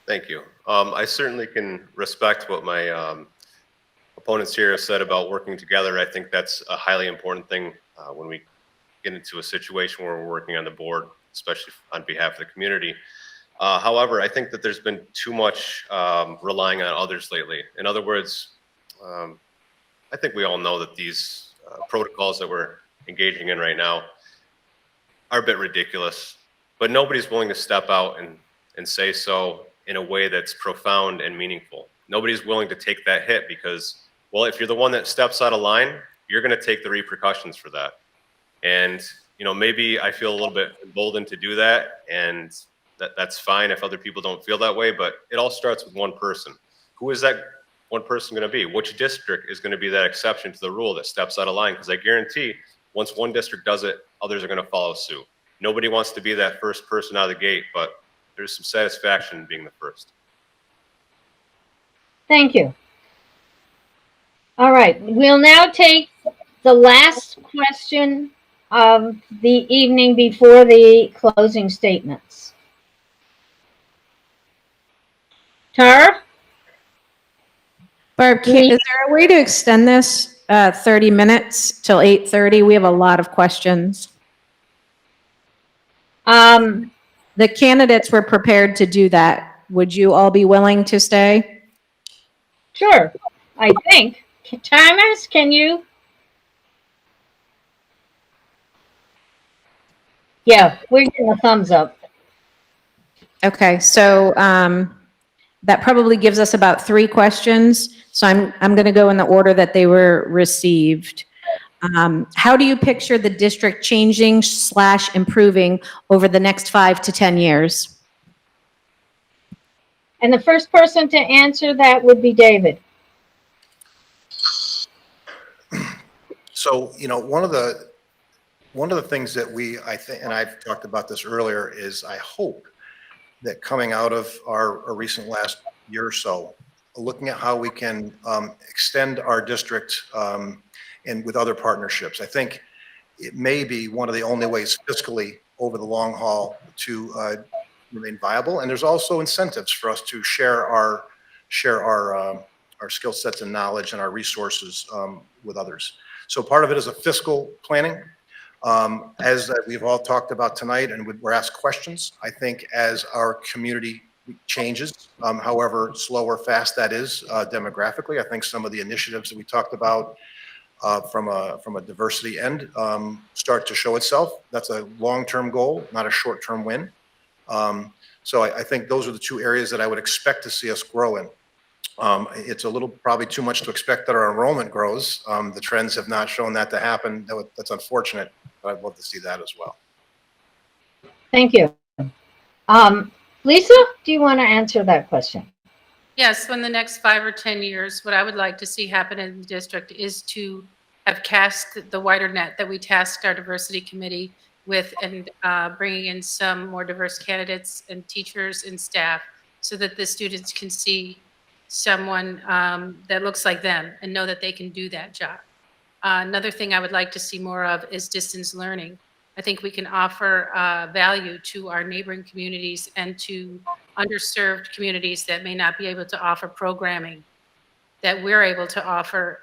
Thank you. I certainly can respect what my opponents here have said about working together. I think that's a highly important thing when we get into a situation where we're working on the board, especially on behalf of the community. However, I think that there's been too much relying on others lately. In other words, I think we all know that these protocols that we're engaging in right now are a bit ridiculous, but nobody's willing to step out and say so in a way that's profound and meaningful. Nobody's willing to take that hit because, well, if you're the one that steps out of line, you're going to take the repercussions for that. And, you know, maybe I feel a little bit emboldened to do that, and that's fine if other people don't feel that way, but it all starts with one person. Who is that one person going to be? Which district is going to be that exception to the rule that steps out of line? Because I guarantee once one district does it, others are going to follow suit. Nobody wants to be that first person out of the gate, but there's some satisfaction in being the first. Thank you. All right, we'll now take the last question of the evening before the closing statements. Tara? Barb, is there a way to extend this 30 minutes till 8:30? We have a lot of questions. The candidates were prepared to do that. Would you all be willing to stay? Sure, I think. Thomas, can you? Yeah, we're getting a thumbs up. Okay, so that probably gives us about 3 questions. So I'm going to go in the order that they were received. How do you picture the district changing / improving over the next 5 to 10 years? And the first person to answer that would be David. So, you know, one of the things that I think, and I've talked about this earlier, is I hope that coming out of our recent last year or so, looking at how we can extend our district and with other partnerships. I think it may be one of the only ways fiscally over the long haul to remain viable. And there's also incentives for us to share our skill sets and knowledge and our resources with others. So part of it is a fiscal planning. As we've all talked about tonight and we're asked questions, I think as our community changes, however slow or fast that is demographically, I think some of the initiatives that we talked about from a diversity end start to show itself. That's a long-term goal, not a short-term win. So I think those are the 2 areas that I would expect to see us grow in. It's a little probably too much to expect that our enrollment grows. The trends have not shown that to happen. That's unfortunate, but I'd love to see that as well. Thank you. Lisa, do you want to answer that question? Yes, in the next 5 or 10 years, what I would like to see happen in the district is to have cast the wider net that we tasked our diversity committee with, and bringing in some more diverse candidates and teachers and staff so that the students can see someone that looks like them and know that they can do that job. Another thing I would like to see more of is distance learning. I think we can offer value to our neighboring communities and to underserved communities that may not be able to offer programming that we're able to offer,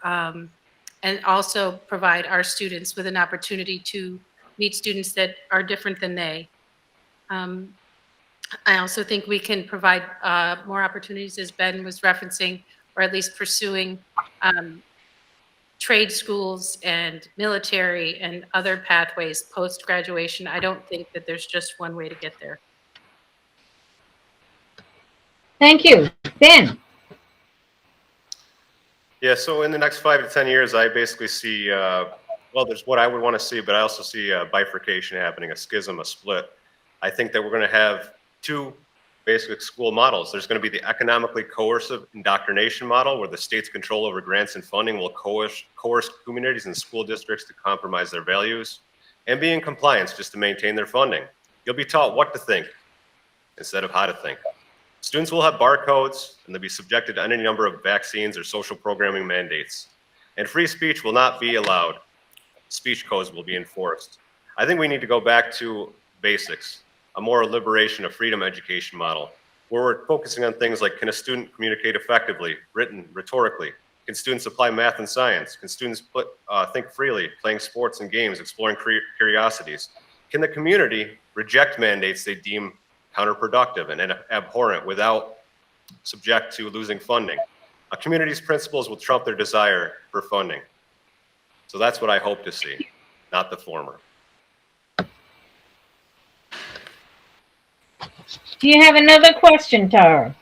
and also provide our students with an opportunity to meet students that are different than they. I also think we can provide more opportunities, as Ben was referencing, or at least pursuing trade schools and military and other pathways post-graduation. I don't think that there's just one way to get there. Thank you. Ben? Yeah, so in the next 5 to 10 years, I basically see, well, there's what I would want to see, but I also see a bifurcation happening, a schism, a split. I think that we're going to have two basic school models. There's going to be the economically coercive indoctrination model, where the state's control over grants and funding will coerce communities and school districts to compromise their values and be in compliance just to maintain their funding. You'll be taught what to think instead of how to think. Students will have barcodes, and they'll be subjected to any number of vaccines or social programming mandates. And free speech will not be allowed. Speech codes will be enforced. I think we need to go back to basics, a more liberation of freedom education model, where we're focusing on things like, can a student communicate effectively, written, rhetorically? Can students apply math and science? Can students think freely, playing sports and games, exploring curiosities? Can the community reject mandates they deem counterproductive and abhorrent without subject to losing funding? A community's principles will trump their desire for funding. So that's what I hope to see, not the former. Do you have another question, Tara?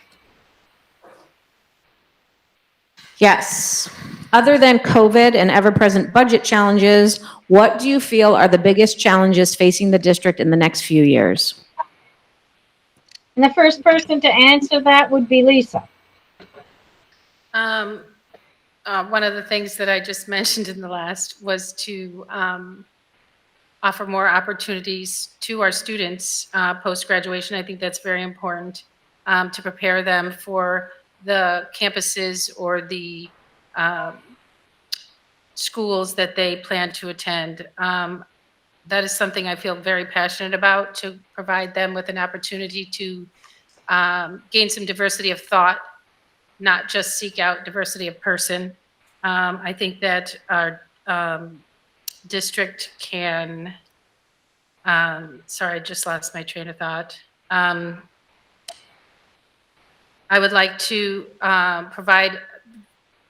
Yes. Other than COVID and ever-present budget challenges, what do you feel are the biggest challenges facing the district in the next few years? And the first person to answer that would be Lisa. One of the things that I just mentioned in the last was to offer more opportunities to our students post-graduation. I think that's very important to prepare them for the campuses or the schools that they plan to attend. That is something I feel very passionate about, to provide them with an opportunity to gain some diversity of thought, not just seek out diversity of person. I think that our district can, sorry, I just lost my train of thought. I would like to provide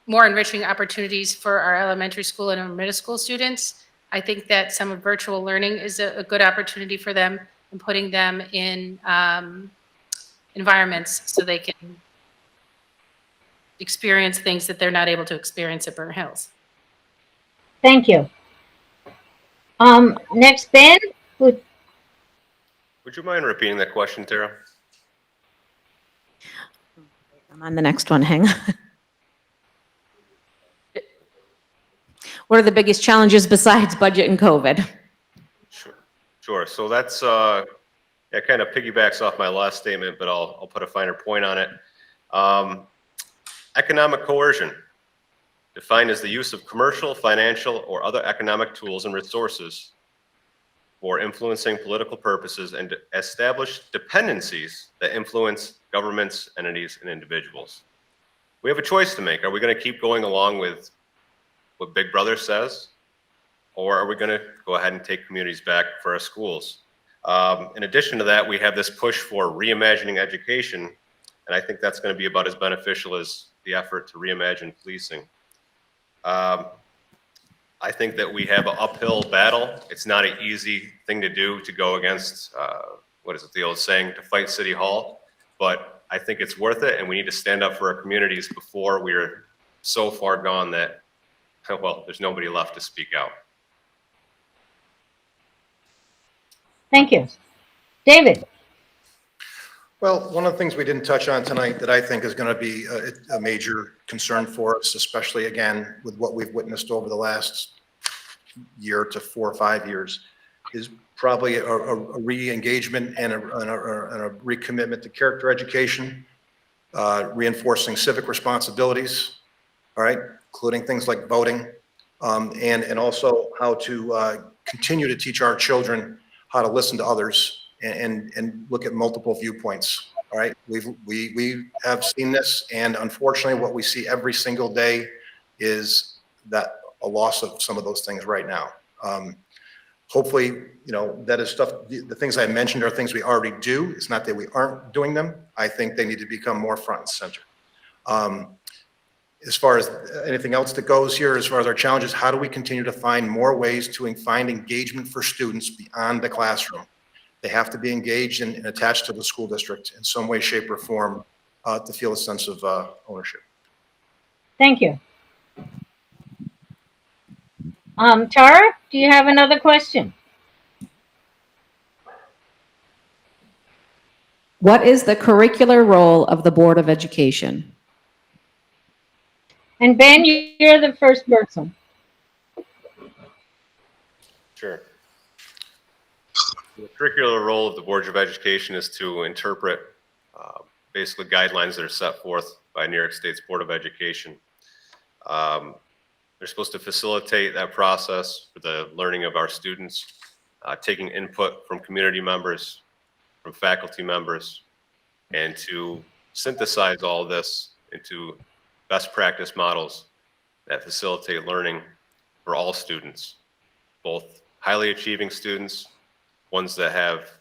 more enriching opportunities for our elementary school and our middle school students. I think that some virtual learning is a good opportunity for them, and putting them in environments so they can experience things that they're not able to experience at Burnt Hills. Thank you. Next, Ben? Would you mind repeating that question, Tara? I'm on the next one, hang on. What are the biggest challenges besides budget and COVID? Sure. So that's, that kind of piggybacks off my last statement, but I'll put a finer point on it. Economic coercion, defined as the use of commercial, financial, or other economic tools and resources for influencing political purposes and to establish dependencies that influence governments, entities, and individuals. We have a choice to make. Are we going to keep going along with what Big Brother says, or are we going to go ahead and take communities back for our schools? In addition to that, we have this push for reimagining education, and I think that's going to be about as beneficial as the effort to reimagine policing. I think that we have an uphill battle. It's not an easy thing to do, to go against, what is it, the old saying, to fight City Hall, but I think it's worth it, and we need to stand up for our communities before we're so far gone that, well, there's nobody left to speak out. Thank you. David? Well, one of the things we didn't touch on tonight that I think is going to be a major concern for us, especially again with what we've witnessed over the last year to 4 or 5 years, is probably a re-engagement and a recommitment to character education, reinforcing civic responsibilities, all right, including things like voting, and also how to continue to teach our children how to listen to others and look at multiple viewpoints. All right, we have seen this, and unfortunately, what we see every single day is that a loss of some of those things right now. Hopefully, you know, that is stuff, the things I mentioned are things we already do. It's not that we aren't doing them. I think they need to become more front and center. As far as anything else that goes here, as far as our challenges, how do we continue to find more ways to find engagement for students beyond the classroom? They have to be engaged and attached to the school district in some way, shape, or form to feel a sense of ownership. Thank you. Tara, do you have another question? What is the curricular role of the Board of Education? And Ben, you're the first person. Sure. The curricular role of the Board of Education is to interpret basically guidelines that are set forth by New York State's Board of Education. They're supposed to facilitate that process for the learning of our students, taking input from community members, from faculty members, and to synthesize all of this into best practice models that facilitate learning for all students, both highly achieving students, ones that have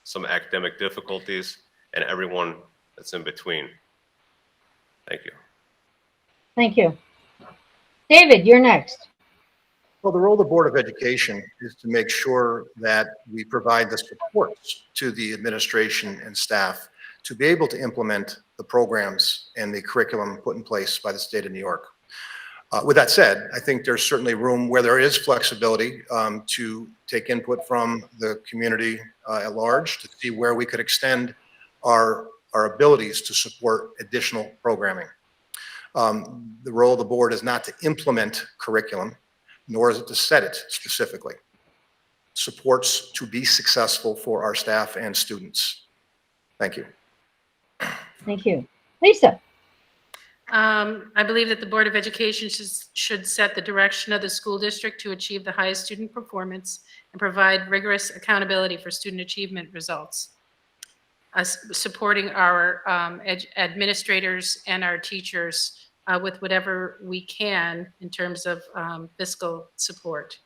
some academic difficulties, and everyone that's in between. Thank you. Thank you. David, you're next. Well, the role of the Board of Education is to make sure that we provide the supports to the administration and staff to be able to implement the programs and the curriculum put in place by the state of New York. With that said, I think there's certainly room where there is flexibility to take input from the community at large to see where we could extend our abilities to support additional programming. The role of the board is not to implement curriculum, nor is it to set it specifically. Supports to be successful for our staff and students. Thank you. Thank you. Lisa. I believe that the Board of Education should set the direction of the school district to achieve the highest student performance and provide rigorous accountability for student achievement results. Supporting our administrators and our teachers with whatever we can in terms of fiscal support.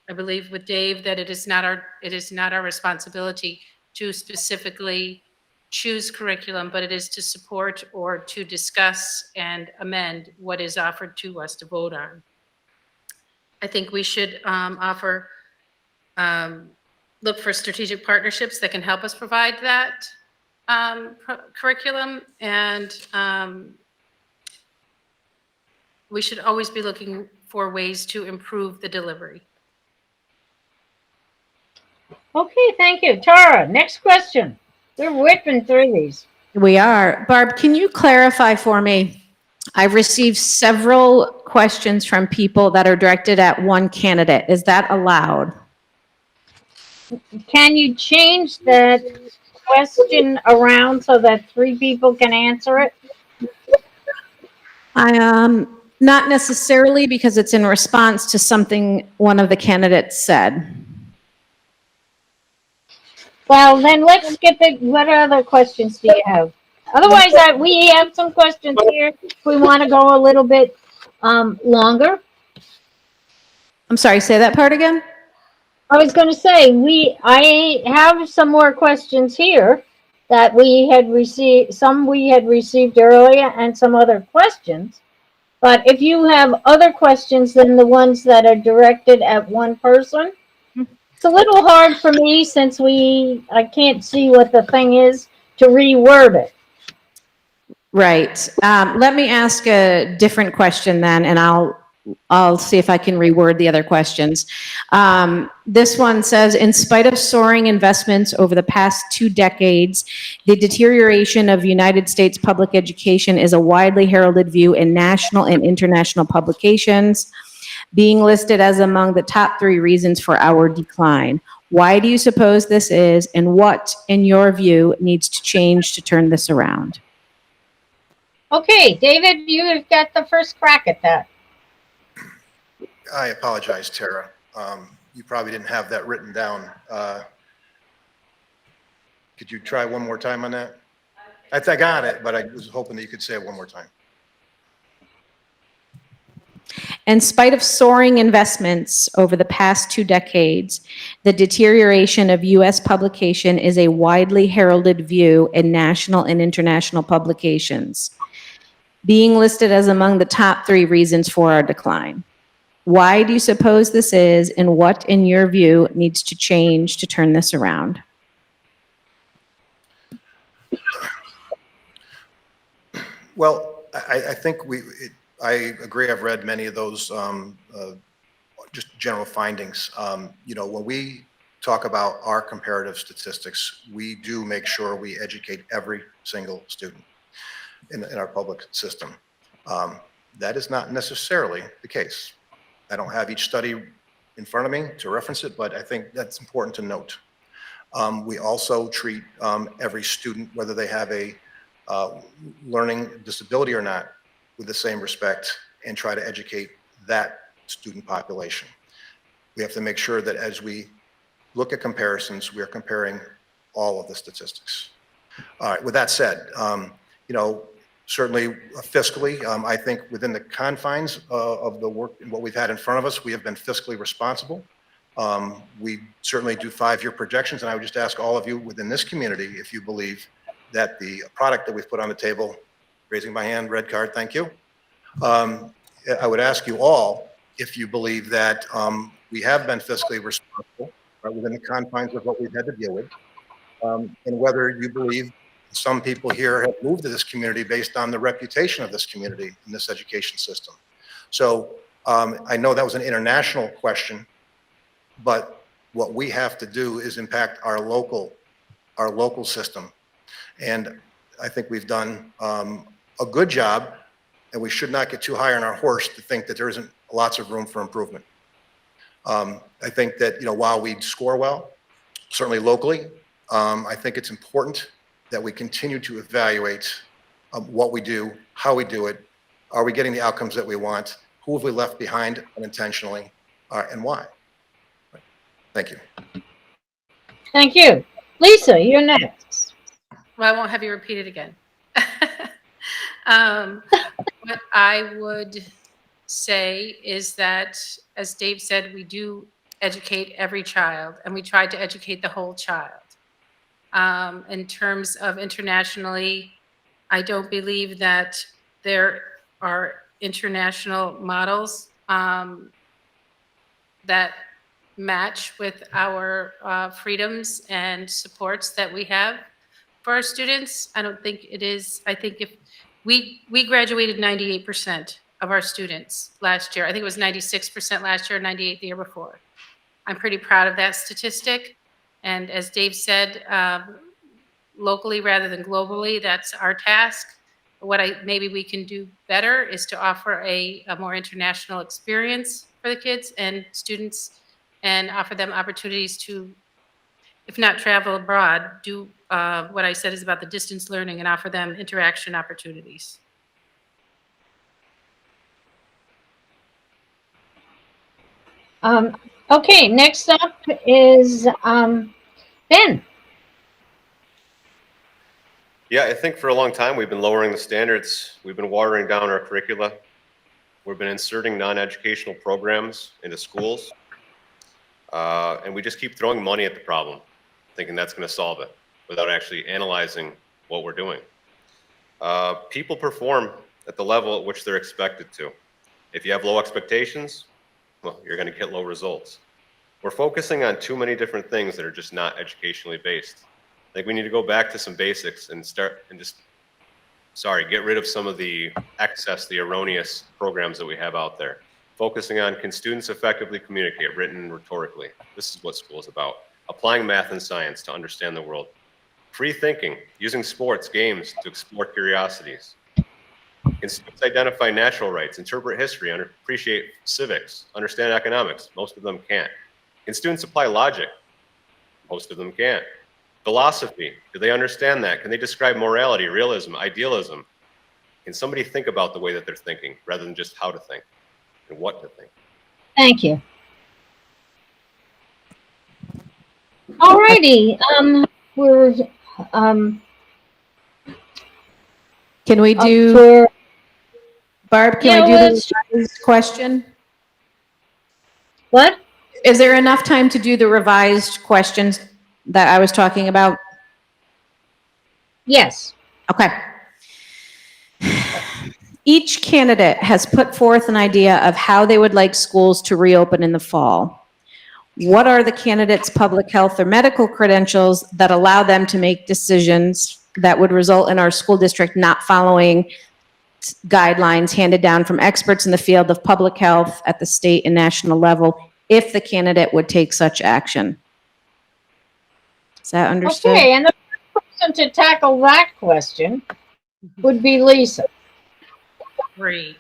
I believe with Dave that it is not our responsibility to specifically choose curriculum, but it is to support or to discuss and amend what is offered to us to vote on. I think we should look for strategic partnerships that can help us provide that curriculum, and we should always be looking for ways to improve the delivery. Okay, thank you. Tara, next question. We're whipping through these. We are. Barb, can you clarify for me? I've received several questions from people that are directed at one candidate. Is that allowed? Can you change that question around so that 3 people can answer it? Not necessarily, because it's in response to something one of the candidates said. Well, then let's skip it. What other questions do you have? Otherwise, we have some questions here if we want to go a little bit longer. I'm sorry, say that part again? I was going to say, I have some more questions here that we had received, some we had received earlier and some other questions. But if you have other questions than the ones that are directed at one person, it's a little hard for me since I can't see what the thing is to reword it. Right. Let me ask a different question then, and I'll see if I can reword the other questions. This one says, in spite of soaring investments over the past 2 decades, the deterioration of United States public education is a widely heralded view in national and international publications, being listed as among the top 3 reasons for our decline. Why do you suppose this is, and what, in your view, needs to change to turn this around? Okay, David, you've got the first crack at that. I apologize, Tara. You probably didn't have that written down. Could you try one more time on that? I got it, but I was hoping that you could say it one more time. In spite of soaring investments over the past 2 decades, the deterioration of U.S. publication is a widely heralded view in national and international publications, being listed as among the top 3 reasons for our decline. Why do you suppose this is, and what, in your view, needs to change to turn this around? Well, I think I agree. I've read many of those just general findings. You know, when we talk about our comparative statistics, we do make sure we educate every single student in our public system. That is not necessarily the case. I don't have each study in front of me to reference it, but I think that's important to note. We also treat every student, whether they have a learning disability or not, with the same respect and try to educate that student population. We have to make sure that as we look at comparisons, we are comparing all of the statistics. All right, with that said, you know, certainly fiscally, I think within the confines of the work and what we've had in front of us, we have been fiscally responsible. We certainly do 5-year projections, and I would just ask all of you within this community if you believe that the product that we've put on the table, raising my hand, red card, thank you. I would ask you all if you believe that we have been fiscally responsible within the confines of what we've had to deal with, and whether you believe some people here have moved to this community based on the reputation of this community in this education system. So I know that was an international question, but what we have to do is impact our local system. And I think we've done a good job, and we should not get too high on our horse to think that there isn't lots of room for improvement. I think that, you know, while we score well, certainly locally, I think it's important that we continue to evaluate what we do, how we do it, are we getting the outcomes that we want, who have we left behind unintentionally, and why. Thank you. Thank you. Lisa, you're next. Well, I won't have you repeat it again. What I would say is that, as Dave said, we do educate every child, and we try to educate the whole child. In terms of internationally, I don't believe that there are international models that match with our freedoms and supports that we have for our students. I don't think it is. I think if we graduated 98% of our students last year. I think it was 96% last year, 98 the year before. I'm pretty proud of that statistic. And as Dave said, locally rather than globally, that's our task. What maybe we can do better is to offer a more international experience for the kids and students, and offer them opportunities to, if not travel abroad, do what I said is about the distance learning and offer them interaction opportunities. Okay, next up is Ben. Yeah, I think for a long time we've been lowering the standards. We've been watering down our curricula. We've been inserting non-educational programs into schools. And we just keep throwing money at the problem, thinking that's going to solve it, without actually analyzing what we're doing. People perform at the level at which they're expected to. If you have low expectations, well, you're going to get low results. We're focusing on too many different things that are just not educationally based. I think we need to go back to some basics and get rid of some of the excess, the erroneous programs that we have out there. Focusing on, can students effectively communicate, written and rhetorically? This is what school is about. Applying math and science to understand the world. Free thinking, using sports, games to explore curiosities. Can students identify natural rights, interpret history, appreciate civics, understand economics? Most of them can't. Can students apply logic? Most of them can't. Philosophy, do they understand that? Can they describe morality, realism, idealism? Can somebody think about the way that they're thinking rather than just how to think and what to think? Thank you. All righty, we're, Can we up do, for, Barb, yeah, can we do the let's, revised question? what? Is there enough time to do the revised questions that I was talking about? Yes. Okay. Each candidate has put forth an idea of how they would like schools to reopen in the fall. What are the candidates' public health or medical credentials that allow them to make decisions that would result in our school district not following guidelines handed down from experts in the field of public health at the state and national level if the candidate would take such action? Is that understood? Okay, and the person to tackle that question would be Lisa. Great.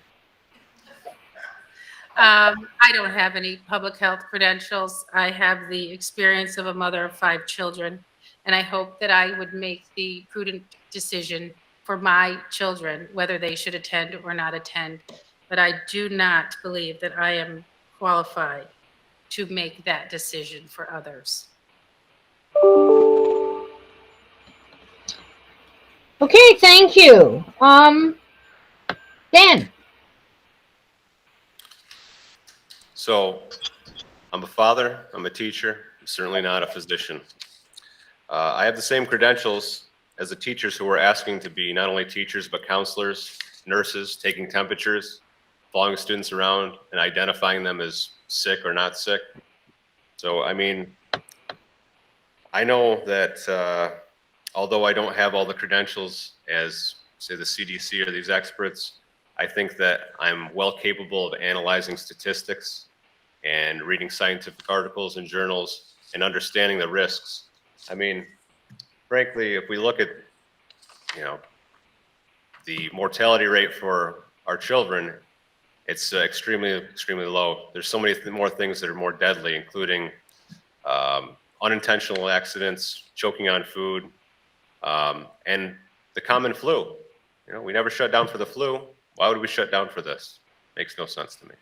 I don't have any public health credentials. I have the experience of a mother of 5 children, and I hope that I would make the prudent decision for my children, whether they should attend or not attend. But I do not believe that I am qualified to make that decision for others. Okay, thank you. Dan. So I'm a father, I'm a teacher, I'm certainly not a physician. I have the same credentials as the teachers who are asking to be not only teachers, but counselors, nurses, taking temperatures, following students around and identifying them as sick or not sick. So, I mean, I know that although I don't have all the credentials as, say, the CDC or these experts, I think that I'm well capable of analyzing statistics and reading scientific articles and journals and understanding the risks. I mean, frankly, if we look at, you know, the mortality rate for our children, it's extremely, extremely low. There's so many more things that are more deadly, including unintentional accidents, choking on food, and the common flu. You know, we never shut down for the flu. Why would we shut down for this? Makes no sense to me.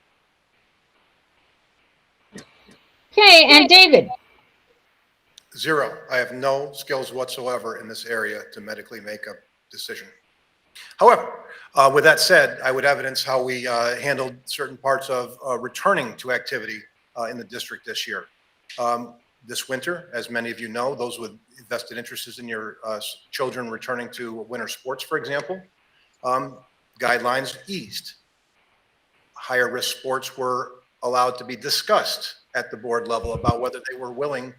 Okay, and David. Zero. I have no skills whatsoever in this area to medically make a decision. However, with that said, I would evidence how we handled certain parts of returning to activity in the district this year. This winter, as many of you know, those with vested interests in your children returning to winter sports, for example, guidelines eased. Higher risk sports were allowed to be discussed at the board level about whether they were willing,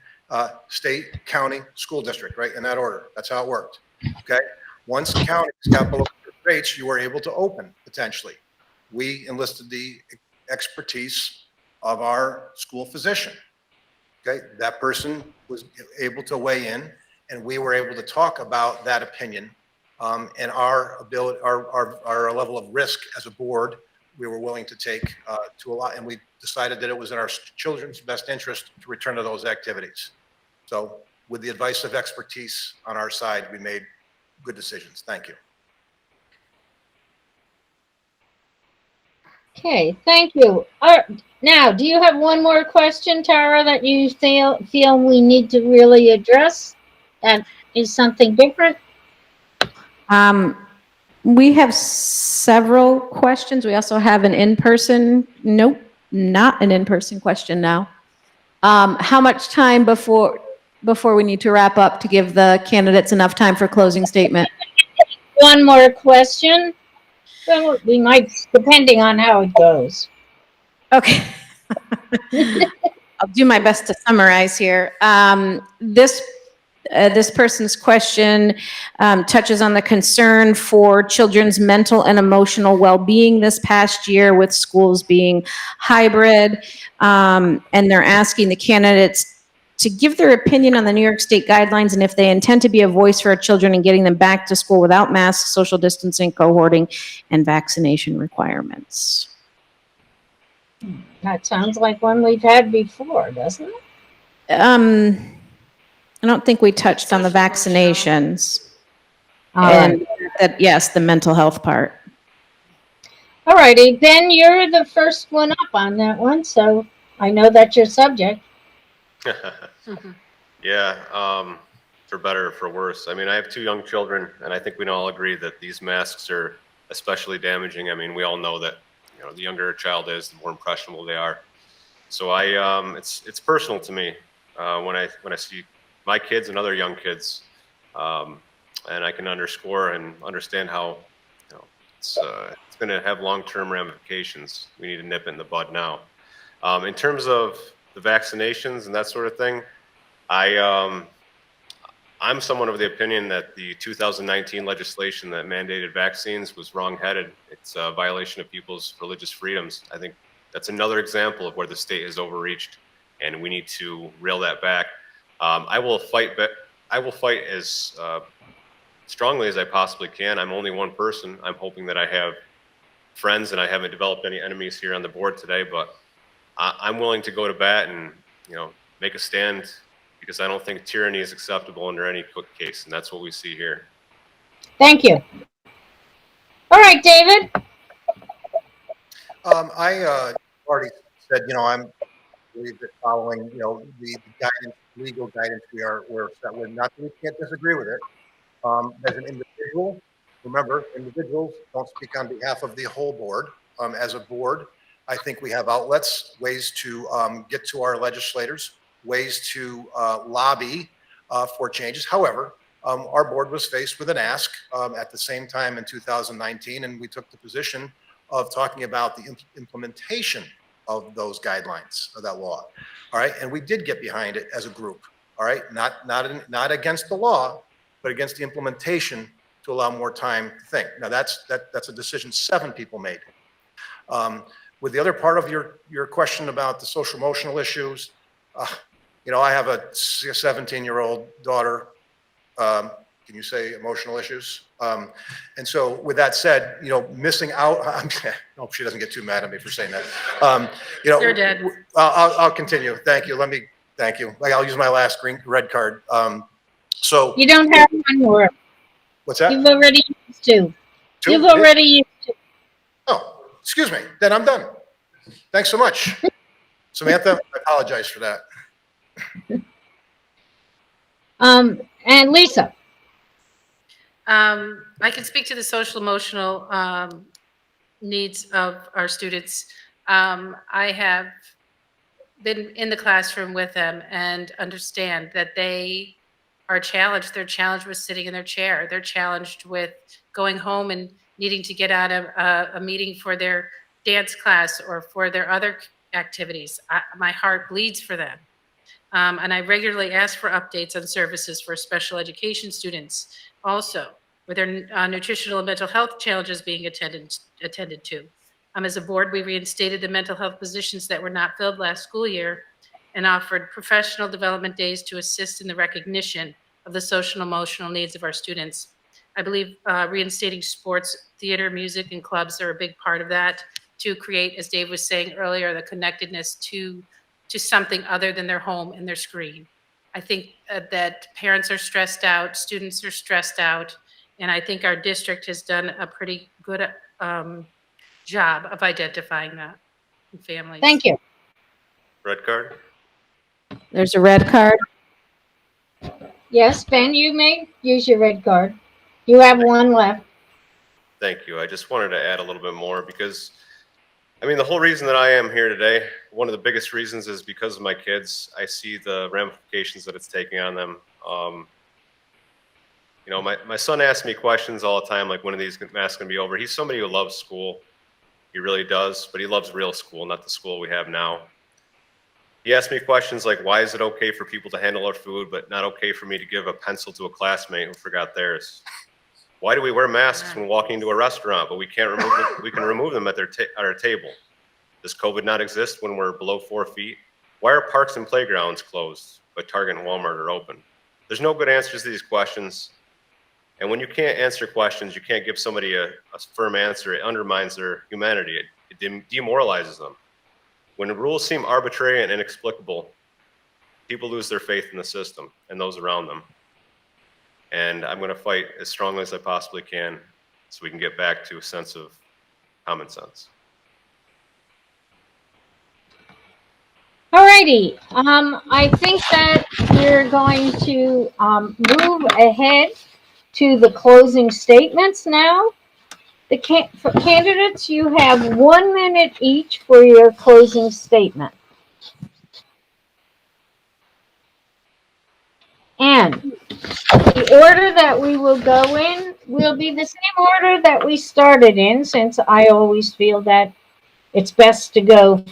state, county, school district, right, in that order. That's how it worked, okay? Once counties got below rates, you were able to open, potentially. We enlisted the expertise of our school physician, okay? That person was able to weigh in, and we were able to talk about that opinion and our ability, our level of risk as a board we were willing to take to a lot, and we decided that it was in our children's best interest to return to those activities. So with the advice of expertise on our side, we made good decisions. Thank you. Okay, thank you. Now, do you have one more question, Tara, that you feel we need to really address? That is something different? We have several questions. We also have an in-person, nope, not an in-person question now. How much time before we need to wrap up to give the candidates enough time for closing statement? One more question? Well, we might, depending on how it goes. Okay. I'll do my best to summarize here. This person's question touches on the concern for children's mental and emotional well-being this past year with schools being hybrid. And they're asking the candidates to give their opinion on the New York State guidelines and if they intend to be a voice for our children in getting them back to school without masks, social distancing, cohorting, and vaccination requirements. That sounds like one we've had before, doesn't it? I don't think we touched on the vaccinations. And that, yes, the mental health part. All righty, then you're the first one up on that one, so I know that's your subject. Yeah, for better or for worse. I mean, I have two young children, and I think we can all agree that these masks are especially damaging. I mean, we all know that, you know, the younger a child is, the more impressionable they are. So it's personal to me when I see my kids and other young kids, and I can underscore and understand how, you know, it's going to have long-term ramifications. We need to nip it in the bud now. In terms of the vaccinations and that sort of thing, I I'm someone of the opinion that the 2019 legislation that mandated vaccines was wrong-headed. It's a violation of people's religious freedoms. I think that's another example of where the state has overreached, and we need to reel that back. I will fight, but I will fight as strongly as I possibly can. I'm only one person. I'm hoping that I have friends, and I haven't developed any enemies here on the board today. But I'm willing to go to bat and, you know, make a stand, because I don't think tyranny is acceptable under any case, and that's what we see here. Thank you. All right, David. I already said, you know, I'm believe that following, you know, the guidance, legal guidance we're set with, not that we can't disagree with it. As an individual, remember, individuals don't speak on behalf of the whole board. As a board, I think we have outlets, ways to get to our legislators, ways to lobby for changes. However, our board was faced with an ask at the same time in 2019, and we took the position of talking about the implementation of those guidelines of that law. All right, and we did get behind it as a group. All right, not against the law, but against the implementation to allow more time to think. Now that's a decision 7 people made. With the other part of your question about the social emotional issues, you know, I have a 17-year-old daughter. Can you say emotional issues? And so with that said, you know, missing out, I hope she doesn't get too mad at me for saying that. You know, You're dead. I'll continue. Thank you. Thank you. I'll use my last red card. So You don't have one more. what's that? You've already used 2. 2? You've already used 2. Oh, excuse me. Then I'm done. Thanks so much. Samantha, I apologize for that. And Lisa. I can speak to the social emotional needs of our students. I have been in the classroom with them and understand that they are challenged. They're challenged with sitting in their chair. They're challenged with going home and needing to get out of a meeting for their dance class or for their other activities. My heart bleeds for them. And I regularly ask for updates on services for special education students also, with their nutritional and mental health challenges being attended to. As a board, we reinstated the mental health positions that were not filled last school year and offered professional development days to assist in the recognition of the social and emotional needs of our students. I believe reinstating sports, theater, music, and clubs are a big part of that, to create, as Dave was saying earlier, the connectedness to something other than their home and their screen. I think that parents are stressed out, students are stressed out, and I think our district has done a pretty good job of identifying that in families. Thank you. Red card? There's a red card. Yes, Ben, you may use your red card. You have one left. Thank you. I just wanted to add a little bit more because, I mean, the whole reason that I am here today, one of the biggest reasons is because of my kids. I see the ramifications that it's taking on them. You know, my son asks me questions all the time, like, when are these masks going to be over? He's somebody who loves school. He really does, but he loves real school, not the school we have now. He asked me questions like, why is it okay for people to handle our food, but not okay for me to give a pencil to a classmate who forgot theirs? Why do we wear masks when walking into a restaurant, but we can't remove them? We can remove them at our table. Does COVID not exist when we're below 4 feet? Why are parks and playgrounds closed, but Target and Walmart are open? There's no good answers to these questions. And when you can't answer questions, you can't give somebody a firm answer. It undermines their humanity. It demoralizes them. When the rules seem arbitrary and inexplicable, people lose their faith in the system and those around them. And I'm going to fight as strongly as I possibly can so we can get back to a sense of common sense. Alrighty, I think that we're going to move ahead to the closing statements now. For candidates, you have 1 minute each for your closing statement. And the order that we will go in will be the same order that we started in, since I always feel that it's best to go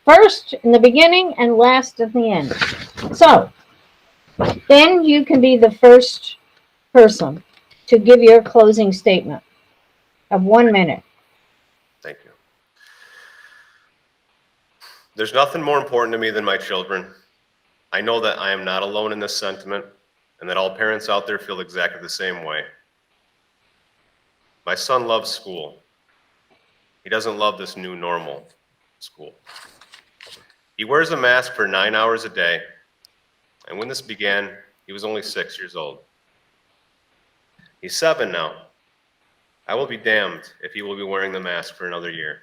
first in the beginning and last at the end. So, then you can be the first person to give your closing statement of 1 minute. Thank you. There's nothing more important to me than my children. I know that I am not alone in this sentiment, and that all parents out there feel exactly the same way. My son loves school. He doesn't love this new normal school. He wears a mask for 9 hours a day, and when this began, he was only 6 years old. He's 7 now. I will be damned if he will be wearing the mask for another year.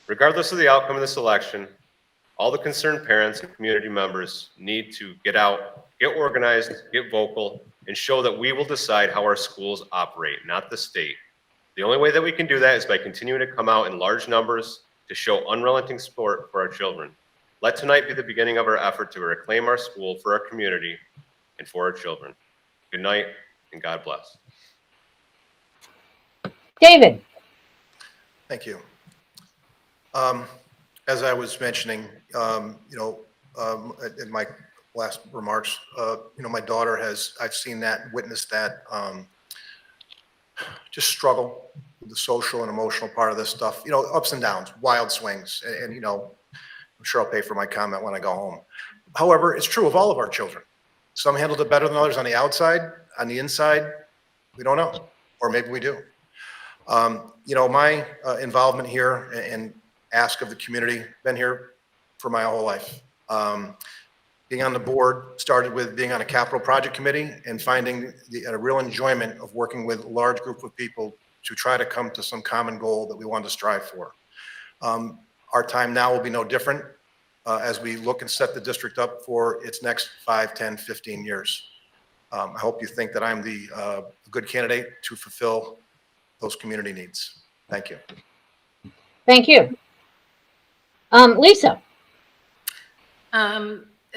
Regardless of the outcome of this election, all the concerned parents and community members need to get out, get organized, get vocal, and show that we will decide how our schools operate, not the state. The only way that we can do that is by continuing to come out in large numbers to show unrelenting support for our children. Let tonight be the beginning of our effort to reclaim our school for our community and for our children. Good night, and God bless. David. Thank you. As I was mentioning, in my last remarks, my daughter I've seen that, witnessed that, just struggle with the social and emotional part of this stuff, ups and downs, wild swings. And I'm sure I'll pay for my comment when I go home. However, it's true of all of our children. Some handled it better than others on the outside. On the inside, we don't know, or maybe we do. My involvement here and ask of the community, been here for my whole life. Being on the board started with being on a capital project committee and finding a real enjoyment of working with a large group of people to try to come to some common goal that we want to strive for. Our time now will be no different as we look and set the district up for its next 5, 10, 15 years. I hope you think that I'm the good candidate to fulfill those community needs. Thank you. Thank you. Lisa.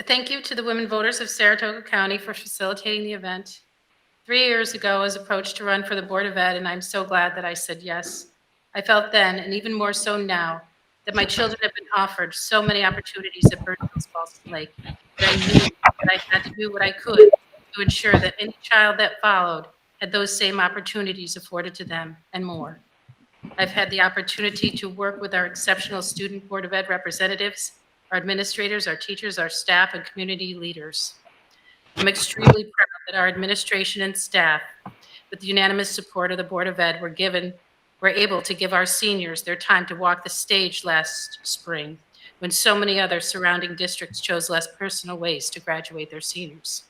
Thank you to the women voters of Saratoga County for facilitating the event. 3 years ago, I was approached to run for the Board of Ed, and I'm so glad that I said yes. I felt then, and even more so now, that my children have been offered so many opportunities at Burnt Hills Ballston Lake that I knew that I had to do what I could to ensure that any child that followed had those same opportunities afforded to them and more. I've had the opportunity to work with our exceptional Student Board of Ed representatives, our administrators, our teachers, our staff, and community leaders. I'm extremely proud that our administration and staff, with the unanimous support of the Board of Ed, were able to give our seniors their time to walk the stage last spring, when so many other surrounding districts chose less personal ways to graduate their seniors.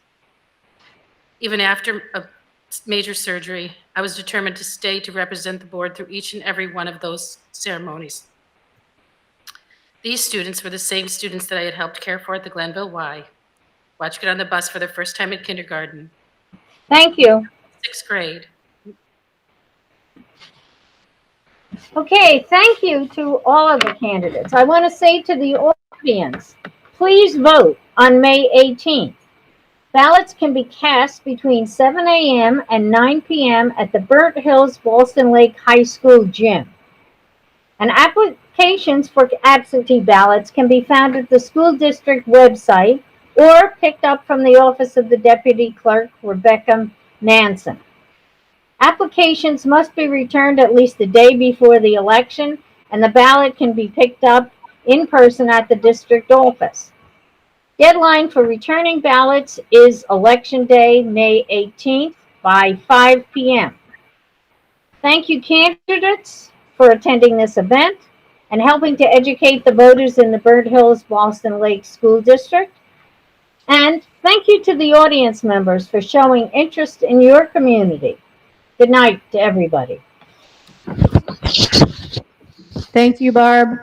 Even after a major surgery, I was determined to stay to represent the board through each and every one of those ceremonies. These students were the same students that I had helped care for at the Glenville Y, watch get on the bus for their first time in kindergarten. Thank you. 6th grade. Okay, thank you to all of the candidates. I want to say to the audience, please vote on May 18th. Ballots can be cast between 7 a.m. and 9 p.m. at the Burnt Hills Ballston Lake High School gym. And applications for absentee ballots can be found at the school district website or picked up from the office of the Deputy Clerk, Rebecca Nansen. Applications must be returned at least the day before the election, and the ballot can be picked up in person at the district office. Deadline for returning ballots is Election Day, May 18th by 5 p.m. Thank you, candidates, for attending this event and helping to educate the voters in the Burnt Hills Ballston Lake School District. And thank you to the audience members for showing interest in your community. Good night to everybody. Thank you, Barb.